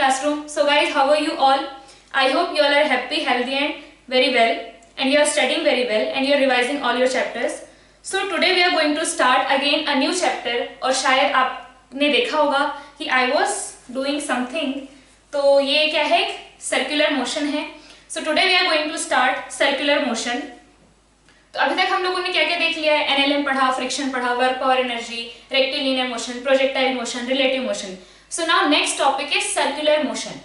classroom. So guys, how are you all? I hope you all are happy, healthy and very well, and you are studying very well and you are revising all your chapters. So today we are going to start again a new chapter. और शायद आपने देखा होगा कि I was doing something. तो ये क्या है? Circular motion है. So today we are going to start circular motion. तो अभी तक हम लोगों ने क्या क्या देख लिया है? एनएलएम पढ़ा, फ्रिक्शन पढ़ा, work power energy, rectilinear motion, projectile motion, relative motion. So now next topic is circular motion.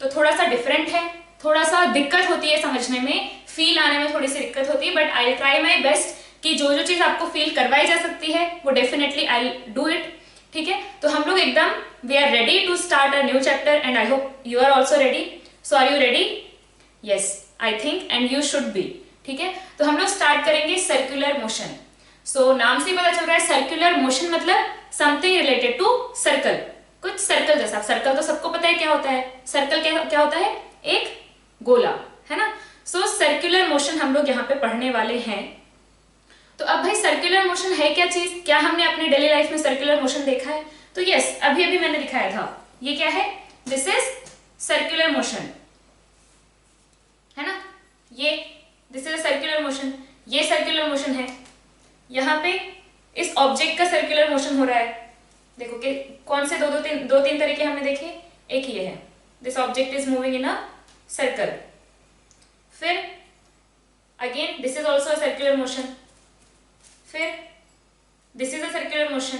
तो थोड़ा सा डिफरेंट है, थोड़ा सा दिक्कत होती है समझने में, फील आने में थोड़ी सी दिक्कत होती है, but I try my best कि जो जो चीज आपको फील करवाई जा सकती है वो डेफिनेटली आई डू इट. ठीक है, तो हम लोग एकदम we are ready to start a new chapter and I hope you are also ready. So are you ready? Yes, I think and you should be. ठीक है, तो हम लोग स्टार्ट करेंगे सर्कुलर मोशन. सो नाम से पता चल रहा है सर्कुलर मोशन मतलब समथिंग रिलेटेड टू सर्कल, कुछ सर्कल जैसा. सर्कल तो सबको पता है क्या होता है. सर्कल क्या होता है? एक गोला, है ना. सो सर्कुलर मोशन हम लोग यहाँ पे पढ़ने वाले हैं. तो अब भाई सर्कुलर मोशन है क्या चीज? क्या हमने अपनी डेली लाइफ में सर्कुलर मोशन देखा है? तो यस, अभी अभी मैंने दिखाया था. ये क्या है? दिस इज सर्कुलर मोशन, है ना. ये दिस इज सर्कुलर मोशन. ये सर्कुलर मोशन है. यहाँ पे इस ऑब्जेक्ट का सर्कुलर मोशन हो रहा है. देखो कि कौन से दो तीन तरीके हमने देखे. एक ये है, this object is moving in a circle. फिर again this is also a circular motion. फिर this is a circular motion.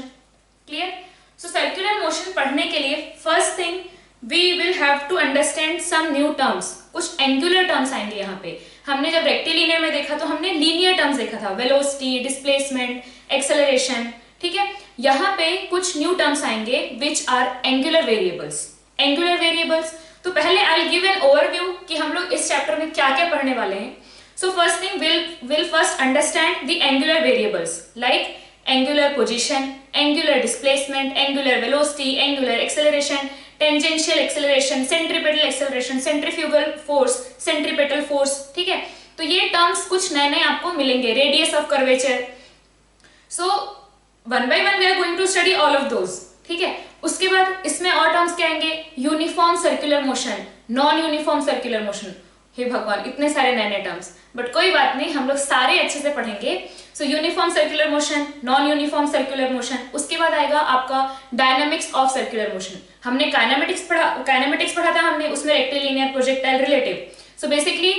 Clear? So circular motion पढ़ने के लिए first thing we will have to understand some new terms. कुछ angular terms आएंगे यहाँ पे. हमने जब रेक्टिलिनियर में देखा तो हमने लीनियर टर्म्स देखा था, वेलोसिटी, डिस्प्लेसमेंट, एक्सेलरेशन. ठीक है, यहाँ पे कुछ न्यू टर्म्स आएंगे which are angular variables. Angular variables, तो पहले आई गिव एन ओवरव्यू कि हम लोग इस चैप्टर में क्या क्या पढ़ने वाले हैं. So first thing will first understand the angular variables like angular position, angular displacement, angular velocity, angular acceleration, tangential acceleration, centripetal acceleration, centrifugal force, centripetal force. ठीक है, तो ये टर्म्स कुछ नए नए आपको मिलेंगे. Radius of curvature. So one by one we are going to study all of those. ठीक है, उसके बाद इसमें और टर्म्स क्या आएंगे? Uniform circular motion, non uniform circular motion. हे भगवान, इतने सारे नए नए टर्म्स, बट कोई बात नहीं, हम लोग सारे अच्छे से पढ़ेंगे. So uniform circular motion, non uniform circular motion. उसके बाद आएगा आपका डायनामिक्स ऑफ सर्कुलर मोशन. हमने काइनेमेटिक्स पढ़ा था हमने, उसमें rectilinear, projectile, relative. So basically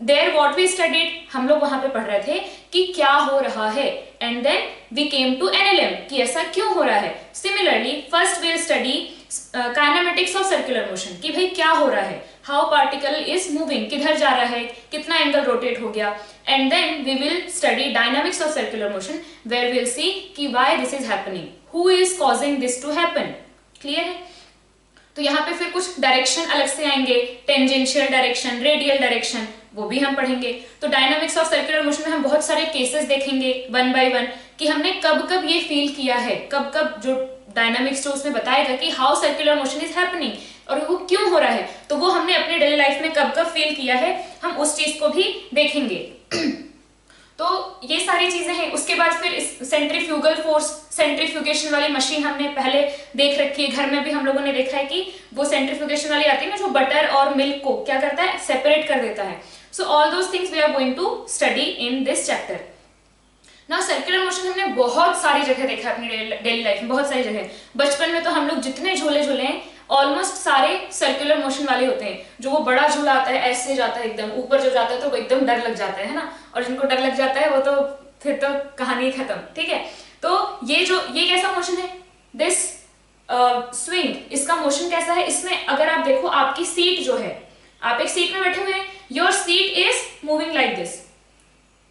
there what we studied, हम लोग वहां पे पढ़ रहे थे कि क्या हो रहा है, and then we came to NLM कि ऐसा क्यों हो रहा है. Similarly first we will study kinematics of circular motion कि भाई क्या हो रहा है, हाउ पार्टिकल इज मूविंग, किधर जा रहा है, कितना एंगल रोटेट हो गया. And then we will study dynamics of circular motion where we will see कि why this is happening, who is causing this to happen. Clear है? तो यहाँ पे फिर कुछ डायरेक्शन अलग से आएंगे, टेंजेंशियल डायरेक्शन, रेडियल डायरेक्शन, वो भी हम पढ़ेंगे. तो डायनामिक्स ऑफ सर्कुलर मोशन में हम बहुत सारे केसेस देखेंगे वन बाय वन कि हमने कब कब ये फील किया है, कब कब जो डायनामिक्स जो उसमें बताएगा कि how circular motion is happening और वो क्यों हो रहा है, तो वो हमने अपने डेली लाइफ में कब कब फील किया है, हम उस चीज को भी देखेंगे. तो ये सारी चीजें हैं. उसके बाद फिर सेंट्रीफ्यूगल फोर्स, सेंट्रीफ्यूगेशन वाली मशीन हमने पहले देख रखी है, घर में भी हम लोगों ने देखा है कि वो सेंट्रीफ्यूगेशन वाली आती है ना, जो बटर और मिल्क को क्या करता है, सेपरेट कर देता है. So all those things we are going to study in this chapter. ना सर्कुलर मोशन हमने बहुत सारी जगह देखा है अपनी डेली लाइफ में, बहुत सारी जगह. बचपन में तो हम लोग जितने झूले झूले हैं ऑलमोस्ट सारे सर्कुलर मोशन वाले होते हैं. जो वो बड़ा झूला आता है ऐसे जाता है एकदम ऊपर, जो जाता है तो वो एकदम डर लग जाता है ना, और जिनको डर लग जाता है वो तो फिर तो कहानी खत्म. ठीक है, तो ये कैसा मोशन है? दिस स्विंग, इसका मोशन कैसा है? इसमें अगर आप देखो आपकी सीट जो है, आप एक सीट में बैठे हुए हैं, your seat is moving like this,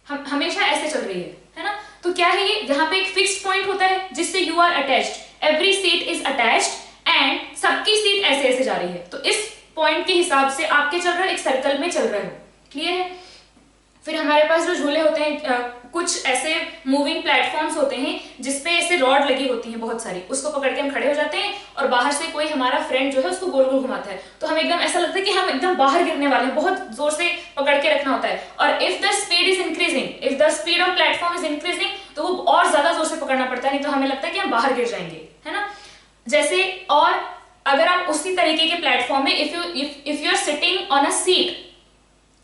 हमेशा ऐसे चल रही है ना. तो क्या है ये? यहाँ पे एक फिक्स्ड पॉइंट होता है जिससे you are attached, every seat is attached and सबकी सीट ऐसे ऐसे जा रही है. तो इस पॉइंट के हिसाब से आपके चल रहे हो, एक सर्कल में चल रहे हो. क्लियर है? फिर हमारे पास जो झूले होते हैं, कुछ ऐसे मूविंग प्लेटफॉर्म्स होते हैं जिसपे ऐसे रॉड लगी होती हैं बहुत सारी, उसको पकड़ के हम खड़े हो जाते हैं और बाहर से कोई हमारा फ्रेंड जो है उसको गोल गोल घुमाता है, तो हम एकदम ऐसा लगता है कि हम एकदम बाहर गिरने वाले हैं, बहुत जोर से पकड़ के रखना होता है. और if the speed is increasing, if the speed of platform is increasing, तो वो और ज्यादा जोर से पकड़ना पड़ता है, नहीं तो हमें लगता है कि हम बाहर गिर जाएंगे, है ना. जैसे और अगर आप उसी तरीके के प्लेटफॉर्म में if you are sitting on a seat,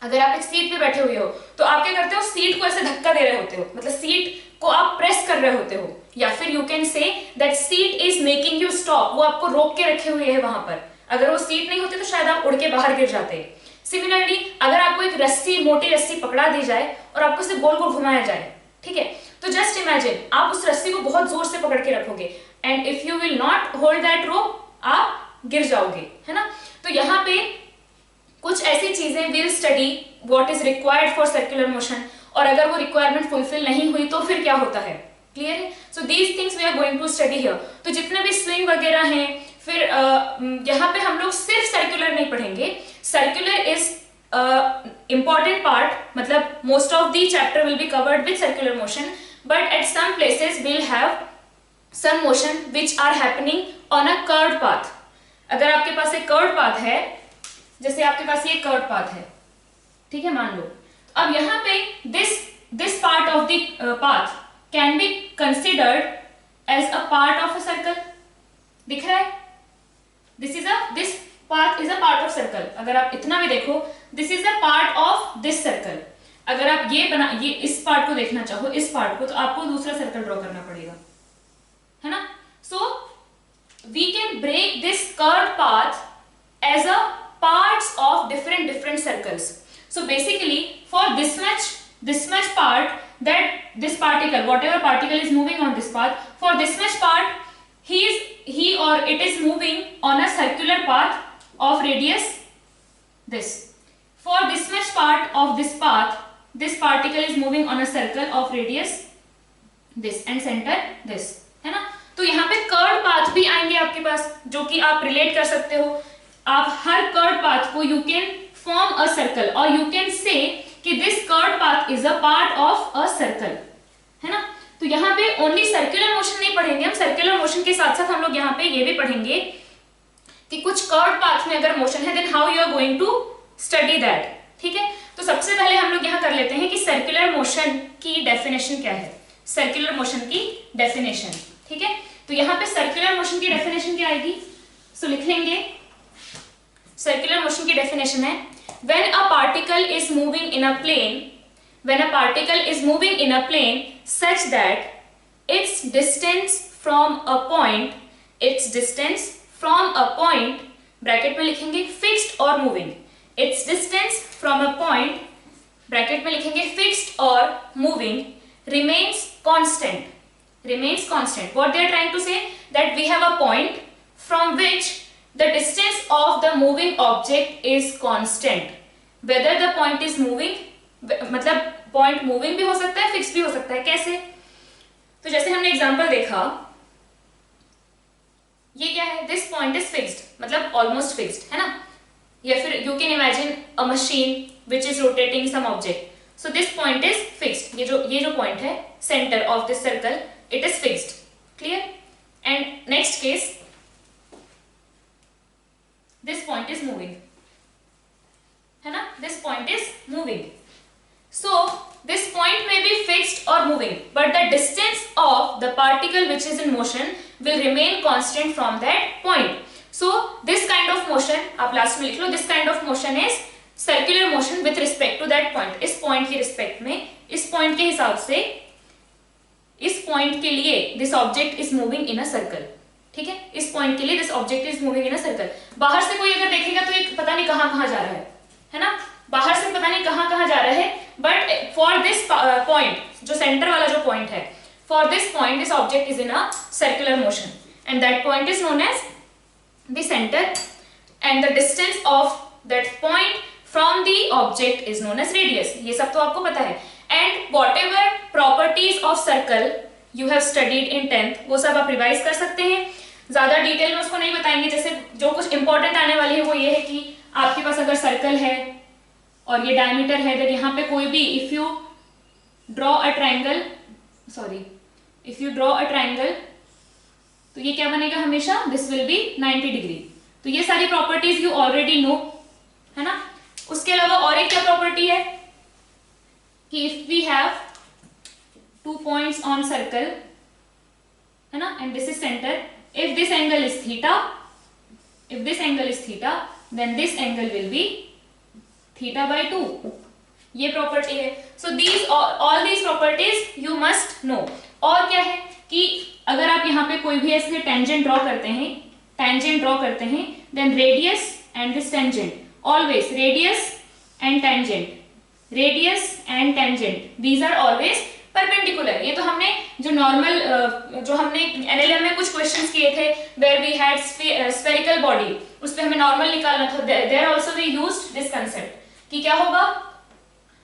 अगर आप एक सीट पे बैठे हुए हो तो आप क्या करते हो, सीट को ऐसे धक्का दे रहे होते हो, मतलब सीट को आप प्रेस कर रहे होते हो, या फिर you can say that seat is making you stop, वो आपको रोक के रखे हुए है वहां पर। अगर वो सीट नहीं होती तो शायद आप उड़ के बाहर गिर जाते। सिमिलरली अगर आपको एक रस्सी, मोटी रस्सी पकड़ा दी जाए और आपको उसे गोल गोल घुमाया जाए, ठीक है, तो जस्ट इमेजिन आप उस रस्सी को बहुत जोर से पकड़ के रखोगे and if you will not hold that rope आप गिर जाओगे, है ना। तो यहाँ पे कुछ ऐसी चीजें will study what is required for circular motion, और अगर वो रिक्वायरमेंट फुलफिल नहीं हुई तो फिर क्या होता है, क्लियर है। So these things we are going to study here. तो जितने भी स्विंग वगैरह हैं, फिर यहाँ पे हम लोग सिर्फ सर्कुलर नहीं पढ़ेंगे, सर्कुलर इज important part, मतलब most of the chapter will be covered with circular motion, but at some places we'll have some motion which are happening on a curved path. अगर आपके पास एक curved path है, जैसे आपके पास ये curved path है, ठीक है, मान लो, अब यहाँ पे this part of the path can be considered as a part of a circle. दिख रहा है, this path is a part of circle. अगर आप इतना भी देखो, this is a part of this circle. अगर आप ये इस पार्ट को देखना चाहो, इस पार्ट को, तो आपको दूसरा सर्कल ड्रॉ करना पड़ेगा, है ना। So we can break this curved path as a parts of different circles. So basically for this much part, that this particle, whatever particle is moving on this path, for this much part he or it is moving on a circular path of radius this. For this much part of this path, this particle is moving on a circle of radius this and center this, है ना। तो यहाँ पे curve path भी आएंगे आपके पास, जो कि आप रिलेट कर सकते हो। आप हर कर्व पाथ को you can form a circle, और यू कैन से कि this curve path is a part of a circle, है ना। तो यहाँ पे ओनली सर्कुलर मोशन नहीं पढ़ेंगे हम, सर्कुलर मोशन के साथ साथ हम लोग यहाँ पे ये भी पढ़ेंगे कि कुछ कर्व पाथ में अगर मोशन है then how you are going to study that, ठीक है। तो सबसे पहले हम लोग यहाँ कर लेते हैं कि सर्कुलर मोशन की डेफिनेशन क्या है, सर्कुलर मोशन की डेफिनेशन, ठीक है। तो यहाँ पे सर्कुलर मोशन की डेफिनेशन क्या आएगी, सो लिख लेंगे, सर्कुलर मोशन की डेफिनेशन है when a particle is moving in a plane, when a particle is moving in a plane such that its distance from a point, bracket में लिखेंगे fixed or moving, its distance from a point, bracket में लिखेंगे fixed or moving, remains constant. What they are trying to say, that we have a point from which the distance of the moving object is constant. Whether the point is moving, मतलब point moving भी हो सकता है, fix भी हो सकता है, कैसे। तो जैसे हमने एग्जांपल देखा, ये क्या है, दिस पॉइंट इज फिक्स्ड, मतलब ऑलमोस्ट फिक्स्ड, है ना। या फिर you can imagine a machine which is rotating some object, so this point is fixed, ये जो पॉइंट है centre of this circle, it is fixed, clear. And next case, this point is moving, है ना, this point is moving. So this point may be fixed or moving, but the distance of the particle which is in motion will remain constant from that point. So this kind of motion, आप last में लिख लो, this kind of motion is circular motion with respect to that point. इस point के respect में, इस point के हिसाब से, इस point के लिए this object is moving in a circle. ठीक है, इस point के लिए this object is moving in a circle. बाहर से कोई अगर देखेगा तो ये पता नहीं कहाँ जा रहा है ना, बाहर से पता नहीं कहाँ जा रहा है, बट फॉर दिस पॉइंट, जो सेंटर वाला जो पॉइंट है, for this point this object is in a circular motion and that point is known as the centre and the distance of that point from the object is known as radius. ये सब तो आपको पता है. And whatever properties of circle you have studied in 10th, वो सब आप revise कर सकते हैं. ज्यादा डिटेल में उसको नहीं बताएंगे. जैसे जो कुछ इंपॉर्टेंट आने वाली है वो ये है कि आपके पास अगर सर्कल है और ये डायमीटर है, देन यहाँ पे कोई भी if you draw a triangle, तो ये क्या बनेगा हमेशा, दिस विल बी 90 डिग्री. तो ये सारी प्रॉपर्टीज यू ऑलरेडी नो, है ना. उसके अलावा और एक क्या प्रॉपर्टी है कि if we have 2 points on circle, है ना, and this is centre, if this angle is theta if this angle is theta, then this angle will be theta by 2. ये प्रॉपर्टी है. So these all these properties you must know. और क्या है कि अगर आप यहाँ पे कोई भी ऐसे टेंजेंट ड्रॉ करते हैं, then radius and this tangent, always radius and tangent, these are always perpendicular. ये तो हमने जो नॉर्मल जो हमने एनएलएम में कुछ क्वेश्चंस किए थे where we had spherical body, उस पे हमें नॉर्मल निकालना था. there also we used this concept कि क्या होगा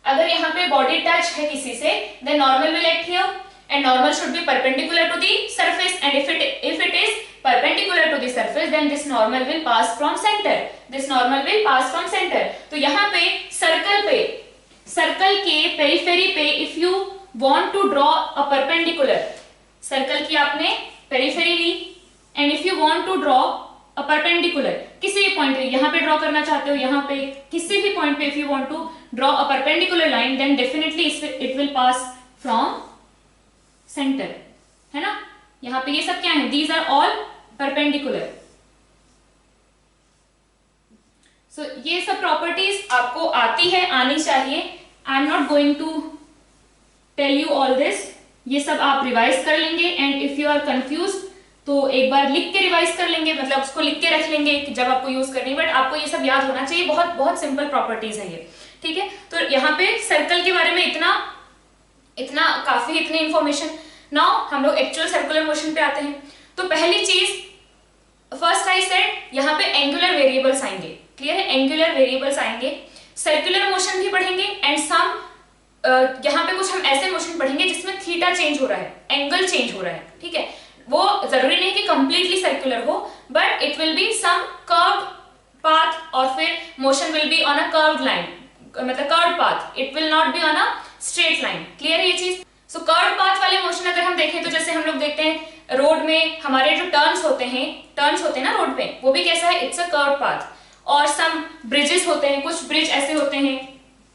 अगर यहाँ पे बॉडी टच है किसी से, then normal will act here and normal should be perpendicular to the surface, and if it is perpendicular to the surface, then this normal will pass from center. तो यहाँ पे सर्कल के periphery पे if you want to draw a perpendicular, circle की आपने periphery ली, and if you want to draw a perpendicular, किसी भी पॉइंट पे यहाँ पे ड्रॉ करना चाहते हो, यहाँ पे किसी भी पॉइंट पे if you want to draw a perpendicular line, then definitely it will pass from center, है ना. यहाँ पे ये सब क्या है, these are all perpendicular. So ये सब प्रॉपर्टीज आपको आनी चाहिए. I am not going to tell you all this, ये सब आप रिवाइज कर लेंगे, and if you are confuse तो एक बार लिख के रिवाइज कर लेंगे, मतलब उसको लिख के रख लेंगे जब आपको यूज करनी, बट आपको ये सब याद होना चाहिए. बहुत बहुत सिंपल प्रॉपर्टीज है ये, ठीक है. तो यहाँ पे सर्कल के बारे में इतना काफी इतनी इंफॉर्मेशन. नाउ हम लोग एक्चुअल सर्कुलर मोशन पे आते हैं. तो पहली चीज, फर्स्ट आई सेड यहाँ पे एंगुलर वेरिएबल्स आएंगे. क्लियर है, एंगुलर वेरिएबल्स आएंगे. सर्कुलर मोशन भी पढ़ेंगे, एंड सम यहाँ पे कुछ हम ऐसे मोशन पढ़ेंगे जिसमें थीटा चेंज हो रहा है, एंगल चेंज हो रहा है, ठीक है. वो जरूरी नहीं कि कंप्लीटली सर्कुलर हो, but it will be some curved path, और फिर motion will be on a curved line, मतलब curved path, it will not be on a straight line. Clear है ये चीज. सो कर्व्ड पाथ वाले मोशन अगर हम देखें तो जैसे हम लोग देखते हैं रोड में हमारे जो टर्न्स होते हैं ना रोड पे, वो भी कैसा है, इट्स अ कर्व्ड पाथ. और सम ब्रिजेस होते हैं, कुछ ब्रिज ऐसे होते हैं,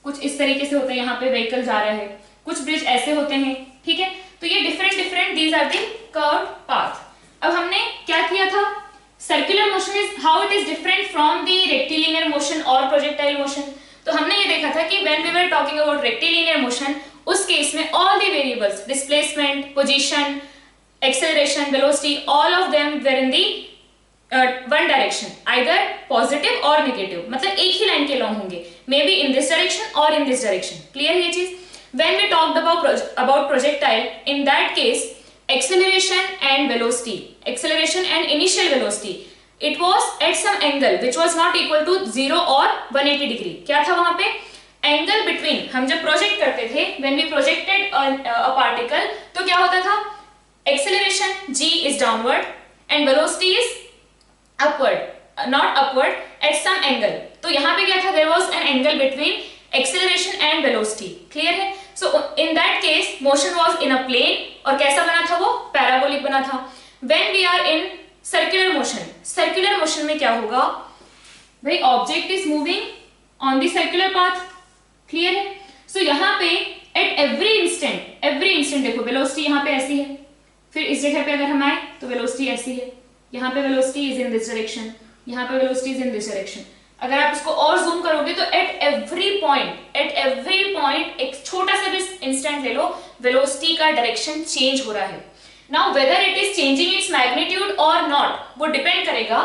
कुछ इस तरीके से होते हैं, यहाँ पे व्हीकल जा रहा है, कुछ ब्रिज ऐसे होते हैं, ठीक है. तो ये different these are the curved path. अब हमने क्या किया था, circular motion is how it is different from the rectilinear motion और प्रोजेक्टाइल मोशन. तो हमने ये देखा था कि when we were talking about rectilinear motion, उस केस में all the variables, displacement, position, acceleration, velocity, all of them were in the one direction, either positive और नेगेटिव, मतलब एक ही लाइन के लॉन्ग होंगे, maybe in this direction और in this direction. Clear है ये चीज. When we talked about projectile, in that case acceleration and velocity, acceleration and initial velocity, it was at some angle which was not equal to 0 or 180 degree. क्या था वहां पे, angle between. हम जब project करते थे, when we projected a particle, तो क्या होता था, acceleration g is downward and velocity is upward, not upward, at some angle. तो यहाँ पे क्या था, there was an angle between acceleration and velocity. Clear है. So in that case motion was in a plane, और कैसा बना था वो, पैराबोलिक बना था. When we are in circular motion में क्या होगा भाई, object is moving on the circular path. Clear है. सो यहाँ पे एट एवरी इंस्टेंट देखो, वेलोसिटी यहाँ पे ऐसी है, फिर इस जगह पे अगर हम आए तो वेलोसिटी ऐसी है, यहाँ पे velocity is in this direction, यहाँ पे velocity is in this direction. अगर आप इसको और जूम करोगे तो एट एवरी पॉइंट एक छोटा सा भी इंस्टेंट ले लो, वेलोसिटी का डायरेक्शन चेंज हो रहा है. Now whether it is changing its magnitude और नॉट, वो डिपेंड करेगा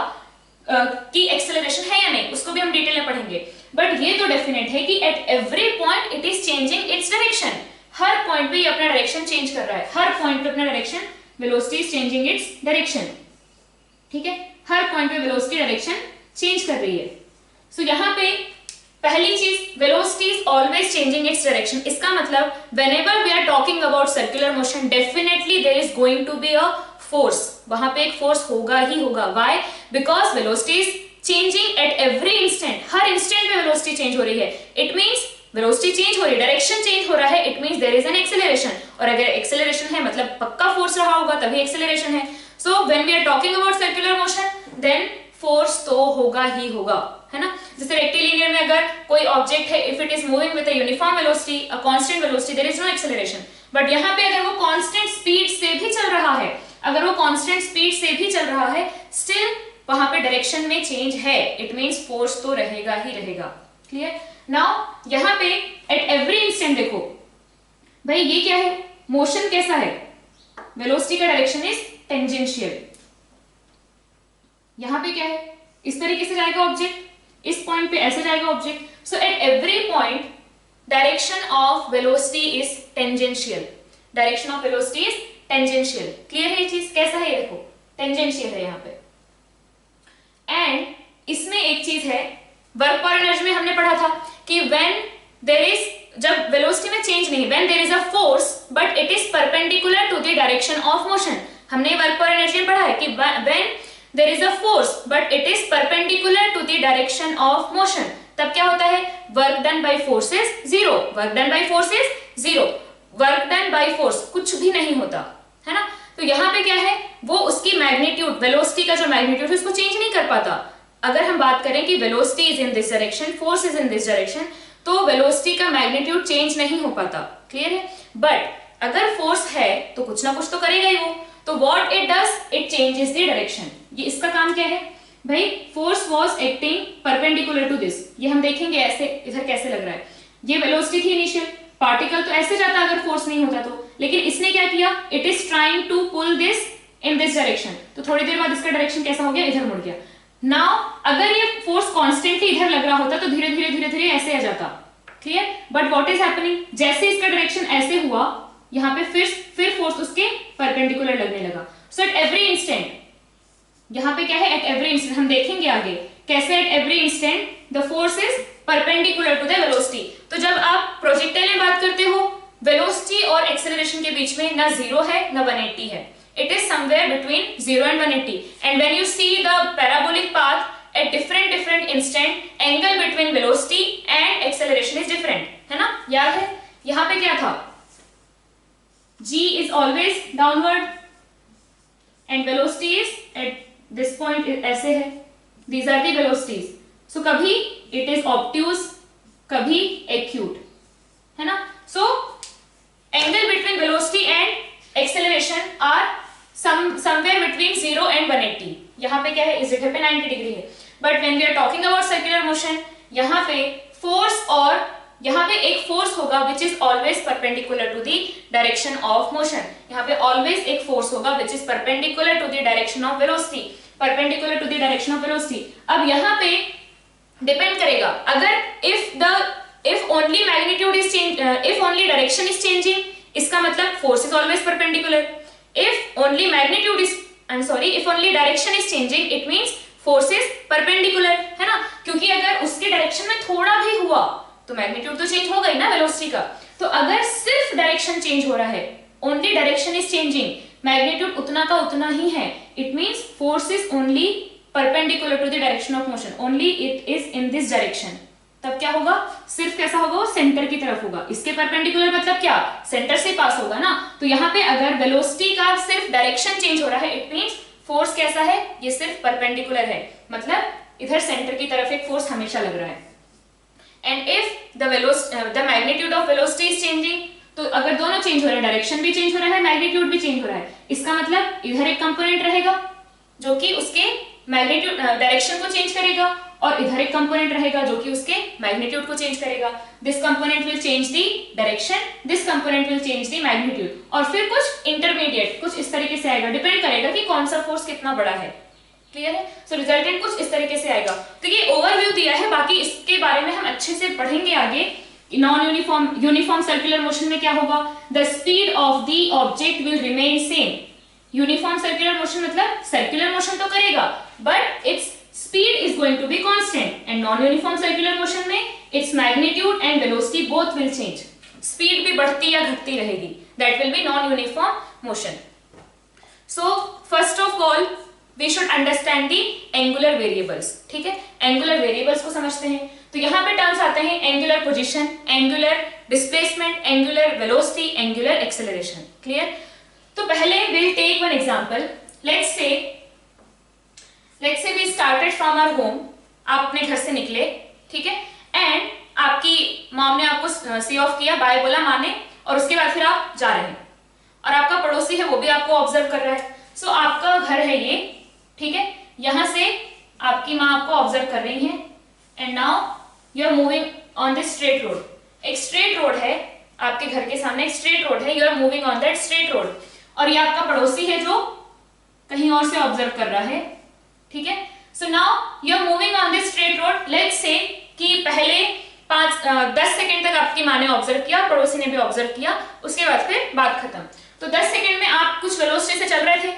कि एक्सेलरेशन है या नहीं, उसको भी हम डिटेल में पढ़ेंगे. बट ये तो डेफिनेट है कि at every point it is changing its direction. Her point पे ये अपना डायरेक्शन चेंज कर रहा है, हर पॉइंट पे अपना direction, velocity is changing its direction. ठीक है, हर पॉइंट पे वेलोसिटी डायरेक्शन चेंज कर रही है. सो यहाँ पे पहली चीज, velocity is always changing its direction. इसका मतलब whenever we are talking about circular motion, definitely there is going to be a force. वहां पे एक फोर्स होगा ही होगा. Why? Because velocity is changing at every instant. हर इंस्टेंट में वेलोसिटी चेंज हो रही है. इट मींस वेलोसिटी चेंज हो रही है, डायरेक्शन चेंज हो रहा है, it means there is an acceleration. और अगर एक्सेलरेशन है मतलब पक्का फोर्स रहा होगा तभी एक्सेलरेशन है. So when we are talking about circular motion, then force तो होगा ही होगा, है ना. जैसे रेक्टिलिनियर में अगर कोई ऑब्जेक्ट है, if it is moving with a uniform velocity, a constant velocity, there is no acceleration. But यहाँ पे अगर वो कांस्टेंट स्पीड से भी चल रहा है, अगर वो कांस्टेंट स्पीड से भी चल रहा है, स्टिल वहां पे डायरेक्शन में चेंज है, इट मींस फोर्स तो रहेगा ही रहेगा। क्लियर? नाउ यहाँ पे एट एवरी इंस्टेंट देखो भाई ये क्या है, मोशन कैसा है, वेलोसिटी का डायरेक्शन इज टेंजेंशियल। यहां पे क्या है, इस तरीके से जाएगा ऑब्जेक्ट, इस पॉइंट पे ऐसे जाएगा object. So at every point direction of velocity is tangential, direction of velocity is tangential. Clear है ये चीज? कैसा है, देखो टेंजेंशियल है यहाँ पे। एंड इसमें एक चीज है, वर्क पर एनर्जी में हमने पढ़ा था कि व्हेन देयर इज, जब वेलोसिटी में चेंज नहीं, when there is a force but it is perpendicular to the direction of motion. हमने वर्क पर एनर्जी में पढ़ा है कि when there is a force but it is perpendicular to the direction of motion, तब क्या होता है, work done by force is zero, work done by force is zero, work done by force कुछ भी नहीं होता है ना। तो यहाँ पे क्या है, वो उसकी मैग्नीट्यूड, वेलोसिटी का जो मैग्नीट्यूड है उसको चेंज नहीं कर पाता। अगर हम बात करें कि velocity is in this direction, force is in this direction, तो वेलोसिटी का मैग्नीट्यूड चेंज नहीं हो पाता। क्लियर है? बट अगर फोर्स है तो कुछ ना कुछ तो करेगा ही वो, तो what it does, it changes the direction. ये इसका काम क्या है भाई, force was acting perpendicular to this, ये हम देखेंगे ऐसे इधर कैसे लग रहा है। ये वेलोसिटी थी इनिशियल, पार्टिकल तो ऐसे जाता अगर फोर्स नहीं होता तो, लेकिन इसने क्या किया, it is trying to pull this in this direction, तो थोड़ी देर बाद इसका डायरेक्शन कैसा हो गया, इधर मुड़ गया। नाउ अगर ये फोर्स कॉन्स्टेंटली इधर लग रहा होता तो धीरे धीरे धीरे धीरे ऐसे आ जाता। Clear? But what is happening, जैसे इसका डायरेक्शन ऐसे हुआ, यहाँ पे फिर फोर्स उसके परपेंडिकुलर लगने लगा। सो एट एवरी इंस्टेंट, यहाँ पे क्या है, एट एवरी इंस्टेंट, हम देखेंगे आगे कैसे at every instant the force is perpendicular to the velocity. तो जब आप प्रोजेक्टाइल में बात करते हो, वेलोसिटी और एक्सेलरेशन के बीच में ना 0 है ना 180 है, it is somewhere between 0 and 180, and when you see the parabolic path at different instant, angle between velocity and acceleration is different, है ना, याद है? यहाँ पे क्या था, g is always downward and velocity is at this point ऐसे है, these are the velocities, so कभी it is obtuse, कभी acute, है ना। so angle between velocity and acceleration are somewhere between 0 and 180, यहाँ पे क्या है, इस जगह पे 90 डिग्री है। But when we are talking about circular motion, यहाँ पे फोर्स, और यहाँ पे एक फोर्स होगा which is always perpendicular to the direction of motion, यहाँ पे ऑलवेज एक फोर्स होगा which is perpendicular to the direction of velocity, perpendicular to the direction of velocity. अब यहाँ पे डिपेंड करेगा, अगर if only magnitude is change, if only direction is changing, इसका मतलब force is always perpendicular. If only magnitude is, I'm sorry, if only direction is changing, it means force is perpendicular, है ना, क्योंकि अगर उसके direction में थोड़ा भी हुआ तो मैग्नीट्यूड तो चेंज होगा ही ना वेलोसिटी का। तो अगर सिर्फ डायरेक्शन चेंज हो रहा है, only direction is changing, magnitude उतना का उतना ही है, it means force is only perpendicular to the direction of motion, only it is in this direction. तब क्या होगा, सिर्फ कैसा होगा, वो सेंटर की तरफ होगा, इसके परपेंडिकुलर मतलब क्या, सेंटर से पास होगा ना। तो यहाँ पे अगर वेलोसिटी का सिर्फ डायरेक्शन चेंज हो रहा है, इट मींस फोर्स कैसा है, ये सिर्फ परपेंडिकुलर है, मतलब इधर सेंटर की तरफ एक फोर्स हमेशा लग रहा है। And if the magnitude of velocity is changing, तो अगर दोनों चेंज हो रहे हैं, डायरेक्शन भी चेंज हो रहा है, मैग्नीट्यूड भी चेंज हो रहा है, इसका मतलब इधर एक कंपोनेंट रहेगा जो कि उसके मैग्नीट्यूड डायरेक्शन को चेंज करेगा, और इधर एक कंपोनेंट रहेगा जो कि उसके मैग्नीट्यूड को चेंज करेगा। This component will change the direction, this component will change the magnitude, और फिर कुछ इंटरमीडिएट कुछ इस तरीके से आएगा, डिपेंड करेगा कि कौन सा फोर्स कितना बड़ा है। क्लियर है? सो रिजल्टेंट कुछ इस तरीके से आएगा। तो ये ओवरव्यू दिया है, बाकी इसके बारे में हम अच्छे से पढ़ेंगे आगे। नॉन यूनिफॉर्म सर्कुलर मोशन में क्या होगा, the speed of the object will remain same. Uniform circular motion मतलब सर्कुलर मोशन तो करेगा, but it's speed is going to be constant, and non-uniform circular motion में its magnitude and velocity both will change. Speed भी बढ़ती या घटती रहेगी, that will be non-uniform motion. So first of all we should understand the angular variables. ठीक है, angular variables को समझते हैं। तो यहाँ पे टर्म्स आते हैं angular position, angular displacement, angular velocity, angular acceleration. Clear? तो पहले we'll take one example. Let's say we started from our home, आप अपने घर से निकले, ठीक है, एंड आपकी मॉम ने आपको सी ऑफ किया, बाय बोला माँ ने, और उसके बाद फिर आप जा रहे हैं, और आपका पड़ोसी है वो भी आपको ऑब्जर्व कर रहा है। सो आपका घर है ये, ठीक है, यहां से आपकी माँ आपको ऑब्जर्व कर रही है and now you are moving on this straight road. एक स्ट्रेट रोड है आपके घर के सामने, एक स्ट्रेट रोड है, you are moving on that straight road. और ये आपका पड़ोसी है जो कहीं और से ऑब्जर्व कर रहा है, ठीक है। So now you are moving on this straight road. Let's say कि पहले 10 सेकंड तक आपकी माँ ने ऑब्जर्व किया, पड़ोसी ने भी ऑब्जर्व किया, उसके बाद फिर बात खत्म। तो 10 सेकंड में आप कुछ वेलोसिटी से चल रहे थे,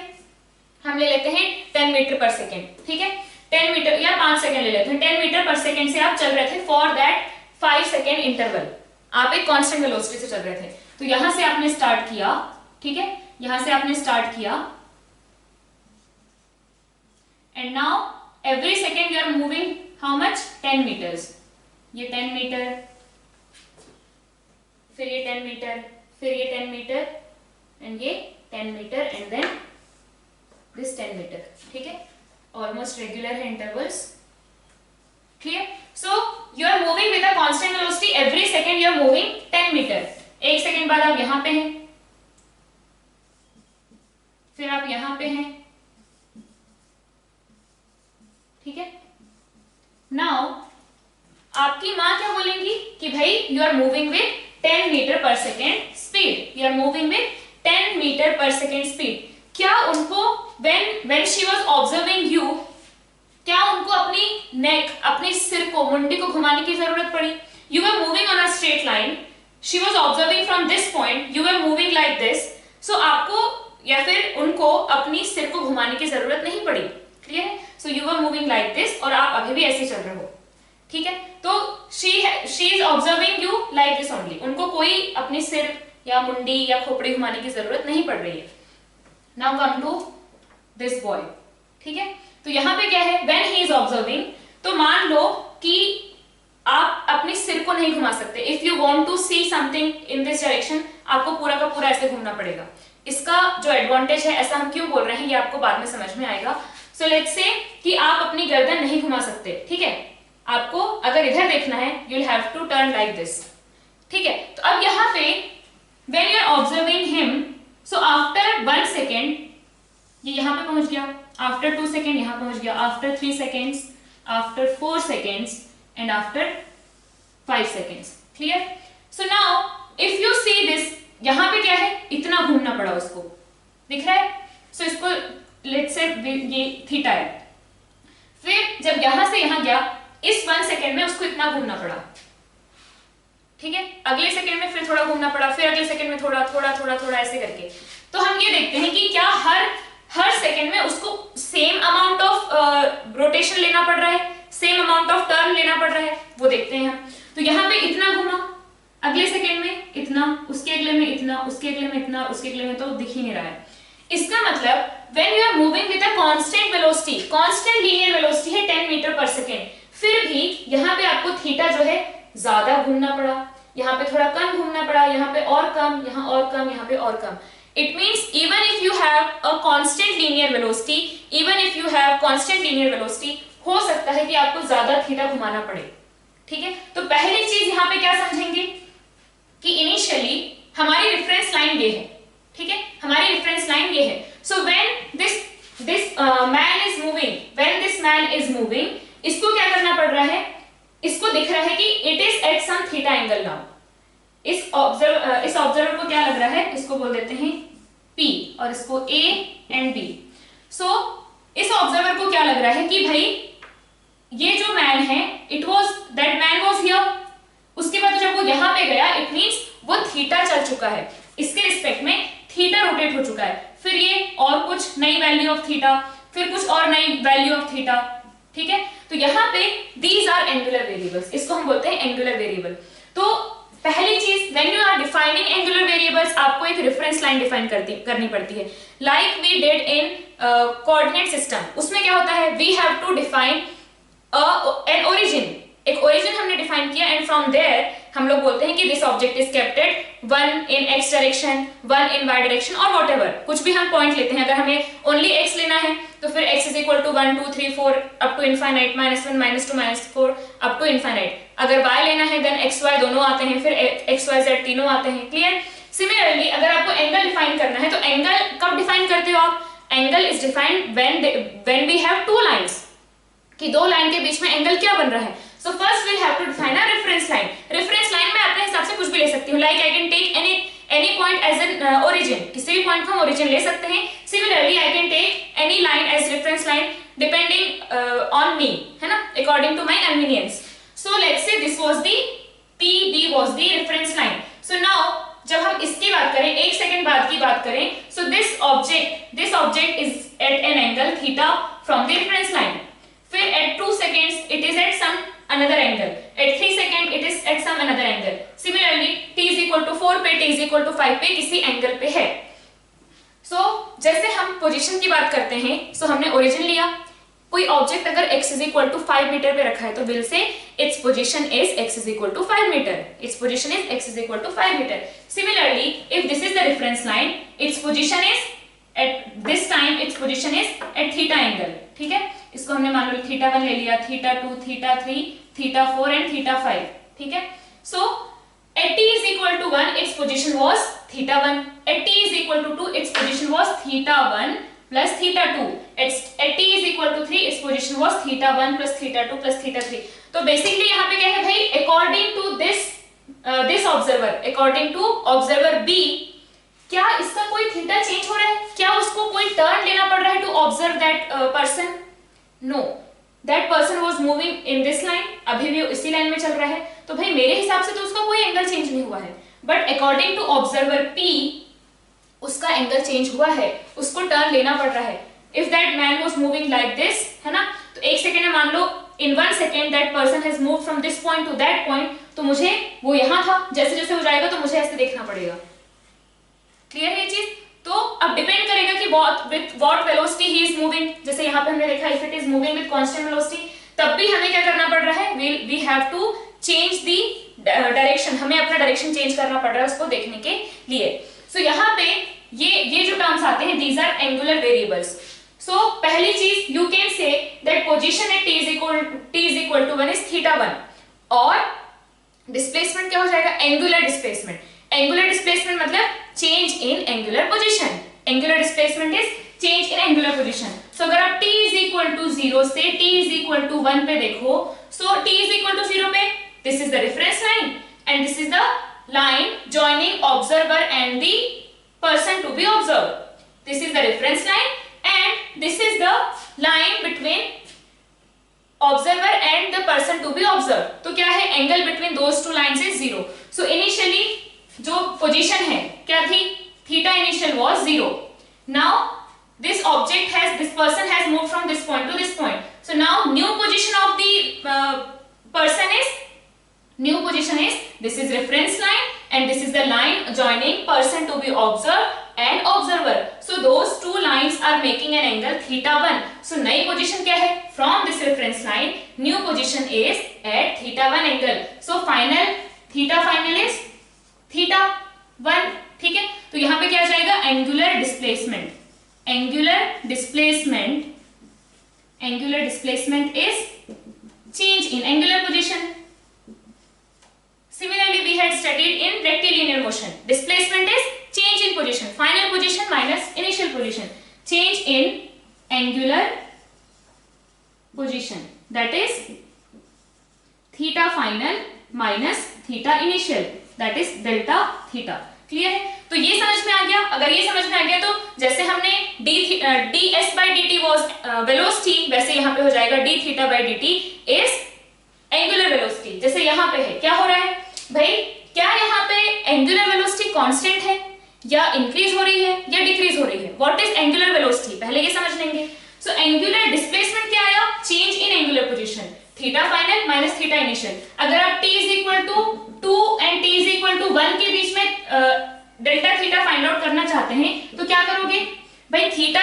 हम ले लेते हैं 10 मीटर पर सेकंड, ठीक है। 10 मीटर या 5 सेकंड ले लेते हैं, 10 मीटर पर सेकंड से आप चल रहे थे फॉर दैट 5 सेकंड इंटरवल। आप एक कांस्टेंट वेलोसिटी से चल रहे थे। तो यहां से आपने स्टार्ट किया, ठीक है, यहां से आपने स्टार्ट किया and now every second you are moving how much 10 metres. ये 10 मीटर, फिर ये 10 मीटर, फिर ये 10 मीटर एंड ये 10 metre and then this 10 metre, ठीक है। ऑलमोस्ट रेगुलर है intervals, clear. So you are moving with a constant velocity, every second you are moving 10 metre. एक सेकंड बाद आप यहां पे हैं, फिर आप यहां पे हैं, ठीक है। नाउ आपकी मां क्या बोलेंगी कि भाई you are moving with 10 metre per second speed, you are moving with 10 metre per second speed. क्या उनको when she was observing you, क्या उनको अपनी नेक, अपने सिर को, मुंडी को घुमाने की जरूरत पड़ी? You were moving on a straight line, she was observing from this point, you were moving like this, so आपको या फिर उनको अपनी सिर को घुमाने की जरूरत नहीं पड़ी, क्लियर है। So you were moving like this और आप अभी भी ऐसे चल रहे हो, ठीक है। तो she is observing you like this only, उनको कोई अपनी सिर या मुंडी या खोपड़ी घुमाने की जरूरत नहीं पड़ रही है। Now come to this boy, ठीक है। तो यहां पे क्या है, when he is observing, तो मान लो कि आप अपने सिर को नहीं घुमा सकते। If you want to see something in this direction, आपको पूरा का पूरा ऐसे घूमना पड़ेगा। इसका जो एडवांटेज है, ऐसा हम क्यों बोल रहे हैं, ये आपको बाद में समझ में आएगा। सो लेट्स से कि आप अपनी गर्दन नहीं घुमा सकते, ठीक है। आपको अगर इधर देखना है, you will have to turn like this, ठीक है। तो अब यहाँ पे when you are observing him, so after 1 second ये यहां पे पहुंच गया, आफ्टर 2 सेकेंड यहां पहुंच गया, after 3 seconds, after 4 seconds and after 5 seconds, clear. So now if you see this, यहां पे क्या है, इतना घूमना पड़ा उसको, दिख रहा है। सो इसको लेट्स से ये थीटा है, फिर जब यहां से यहां गया, इस 1 सेकेंड में उसको इतना घूमना पड़ा, ठीक है। अगले सेकेंड में फिर थोड़ा घूमना पड़ा, फिर अगले सेकेंड में थोड़ा थोड़ा थोड़ा थोड़ा ऐसे करके। तो हम ये देखते हैं कि क्या हर सेकेंड में उसको सेम अमाउंट ऑफ रोटेशन लेना पड़ रहा है, सेम अमाउंट ऑफ टर्न लेना पड़ रहा है, वो देखते हैं हम। तो यहाँ पे इतना घुमा, अगले सेकेंड में इतना, उसके अगले में इतना, उसके अगले में इतना, उसके अगले में तो दिख ही नहीं रहा है। इसका मतलब when you are moving with a constant velocity, constant linear velocity है 10 मीटर पर सेकेंड, फिर भी यहाँ पे आपको थीटा जो है ज्यादा घूमना पड़ा, यहाँ पे थोड़ा कम घूमना पड़ा, यहाँ पे और कम, यहाँ और कम, यहाँ पे और कम। It means even if you have a constant linear velocity, even if you have constant linear velocity, हो सकता है कि आपको ज्यादा थीटा घुमाना पड़े, ठीक है। तो पहली चीज यहाँ पे क्या समझेंगे कि इनिशियली हमारी रेफरेंस लाइन ये है, ठीक है, हमारी रेफरेंस लाइन ये है। So when this man is moving, when this man is moving, इसको क्या करना पड़ रहा है, इसको दिख रहा है कि it is at some theta angle now। इस ऑब्जर्वर को क्या लग रहा है, इसको बोल देते हैं P और इसको A एंड B। सो इस ऑब्जर्वर को क्या लग रहा है कि भाई ये जो मैन है, दैट मैन वाज हियर, उसके बाद जब वो यहाँ पे गया, इट मींस वो थीटा चल चुका है, इसके रिस्पेक्ट में थीटा रोटेट हो चुका है। फिर ये और कुछ नई वैल्यू ऑफ थीटा, फिर कुछ और नई वैल्यू ऑफ थीटा, ठीक है। तो यहाँ पे दीज आर एंगुलर वेरिएबल्स, इसको हम बोलते हैं एंगुलर वेरिएबल। तो पहली चीज, when you are defining angular variables, आपको एक रेफरेंस लाइन डिफाइन करनी पड़ती है, like we did in coordinate system. उसमें क्या होता है, we have to define an origin, एक ओरिजिन हमने डिफाइन किया, एंड फ्रॉम देयर हम लोग बोलते हैं कि this object is kept at 1 in x direction, 1 in y direction, और व्हाटएवर कुछ भी हम पॉइंट लेते हैं। अगर हमें ओनली x लेना है तो फिर x is equal to 1 2 3 4 up to infinite, -1 -2 -4 up to infinite. अगर y लेना है देन x y दोनों आते हैं, फिर x y z तीनों आते हैं, क्लियर। सिमिलरली अगर आपको एंगल डिफाइन करना है, तो एंगल कब डिफाइन करते हो आप, angle is defined when we have two lines, कि दो लाइन के बीच में एंगल क्या बन रहा है. So first we have to define a reference line. Reference line में अपने हिसाब से कुछ भी ले सकती हूँ, like I can take any point as an origin, किसी भी पॉइंट को हम ओरिजिन ले सकते हैं. Similarly I can take any line as reference line depending on me, है ना, according to my convenience. So let's say this was the PB was the reference line. So now जब हम इसकी बात करें, एक सेकंड बाद की बात करें, so this object is at an angle theta from the reference line. फिर at 2 seconds it is at some another angle, at 3 seconds it is at some another angle. Similarly t is equal to 4 पे, t is equal to 5 पे किसी angle पे है. So जैसे हम position की बात करते हैं, so हमने ओरिजिन लिया. कोई ऑब्जेक्ट अगर x is equal to 5 metre पे रखा है तो will say its position is x is equal to 5 meter. Its position is x is equal to 5 meter. Similarly if this is the reference line, its position is at this time its position is at theta angle. ठीक है, इसको हमने मान लो theta 1 ले लिया, theta 2, theta 3, theta 4 and theta 5. ठीक है, सो at t is equal to 1 its position was theta 1, at t is equal to 2 its position was theta 1 plus theta 2, at t is equal to 3 its position was theta 1 plus theta 2 plus theta 3. तो basically यहाँ पे क्या है भाई, according to this observer, according to observer B, क्या इसका कोई theta change हो रहा है, क्या उसको कोई टर्न लेना पड़ रहा है to observe that person? No, that person was moving in this line, अभी भी इसी लाइन में चल रहा है, तो भाई मेरे हिसाब से तो उसका कोई एंगल चेंज नहीं हुआ है. But according to observer P उसका एंगल चेंज हुआ है, उसको टर्न लेना पड़ रहा है. If that man was moving like this, है ना, तो एक सेकेंड में मान लो in 1 second that person has moved from this point to that point, तो मुझे वो यहाँ था, जैसे जैसे हो जाएगा तो मुझे ऐसे देखना पड़ेगा. क्लियर है ये चीज? तो अब डिपेंड करेगा कि with what velocity he is moving. जैसे यहाँ पे हमने देखा if it is moving with constant velocity, तब भी हमें क्या करना पड़ रहा है, we have to change the direction, हमें अपना डायरेक्शन चेंज करना पड़ रहा है उसको देखने के लिए. सो यहाँ पे ये जो टर्म्स आते हैं, these are angular variables. So पहली चीज you can say that position at t is equal to 1 is theta 1, और डिस्प्लेसमेंट क्या हो जाएगा, एंगुलर डिस्प्लेसमेंट. एंगुलर डिस्प्लेसमेंट मतलब change in angular position. Angular displacement is change in angular position. So अगर आप t is equal to 0 से t is equal to 1 पे देखो, सो t is equal to 0 पे this is the reference line and this is the line joining observer and the person to be observed. This is the reference line and this is the line between observer and the person to be observe. तो क्या है, angle between those two lines is 0. So initially जो position है क्या थी, theta initial was 0. Now this person has moved from this point to this point. So now new position of the person is this is reference line and this is the line joining person to be observed and observer. So those two lines are making an angle theta 1. So नई position क्या है, from this reference line new position is at theta 1 angle. So theta final is theta 1. ठीक है, तो यहाँ पे क्या आ जाएगा, angular displacement is change in angular position. Similarly we had studied in rectilinear motion, displacement is change in position, final position minus initial position, change in angular position, that is theta final minus theta initial, that is delta theta. Clear है? तो ये समझ में आ गया. अगर ये समझ में आ गया तो जैसे हमने ds by dt was velocity, वैसे यहाँ पे हो जाएगा d theta by dt is angular velocity. जैसे यहाँ पे है, क्या हो रहा है भाई, क्या यहाँ पे angular velocity कांस्टेंट है या इंक्रीज हो रही है या डिक्रीज हो रही है? व्हाट इज एंगुलर वेलोसिटी, पहले ये समझ लेंगे. सो एंगुलर डिस्प्लेसमेंट क्या आया, change in angular position, theta final minus theta initial. अगर आप t is equal to 2 and t is equal to 1 के बीच में डेल्टा थीटा फाइंड आउट करना चाहते हैं तो क्या करोगे भाई, थीटा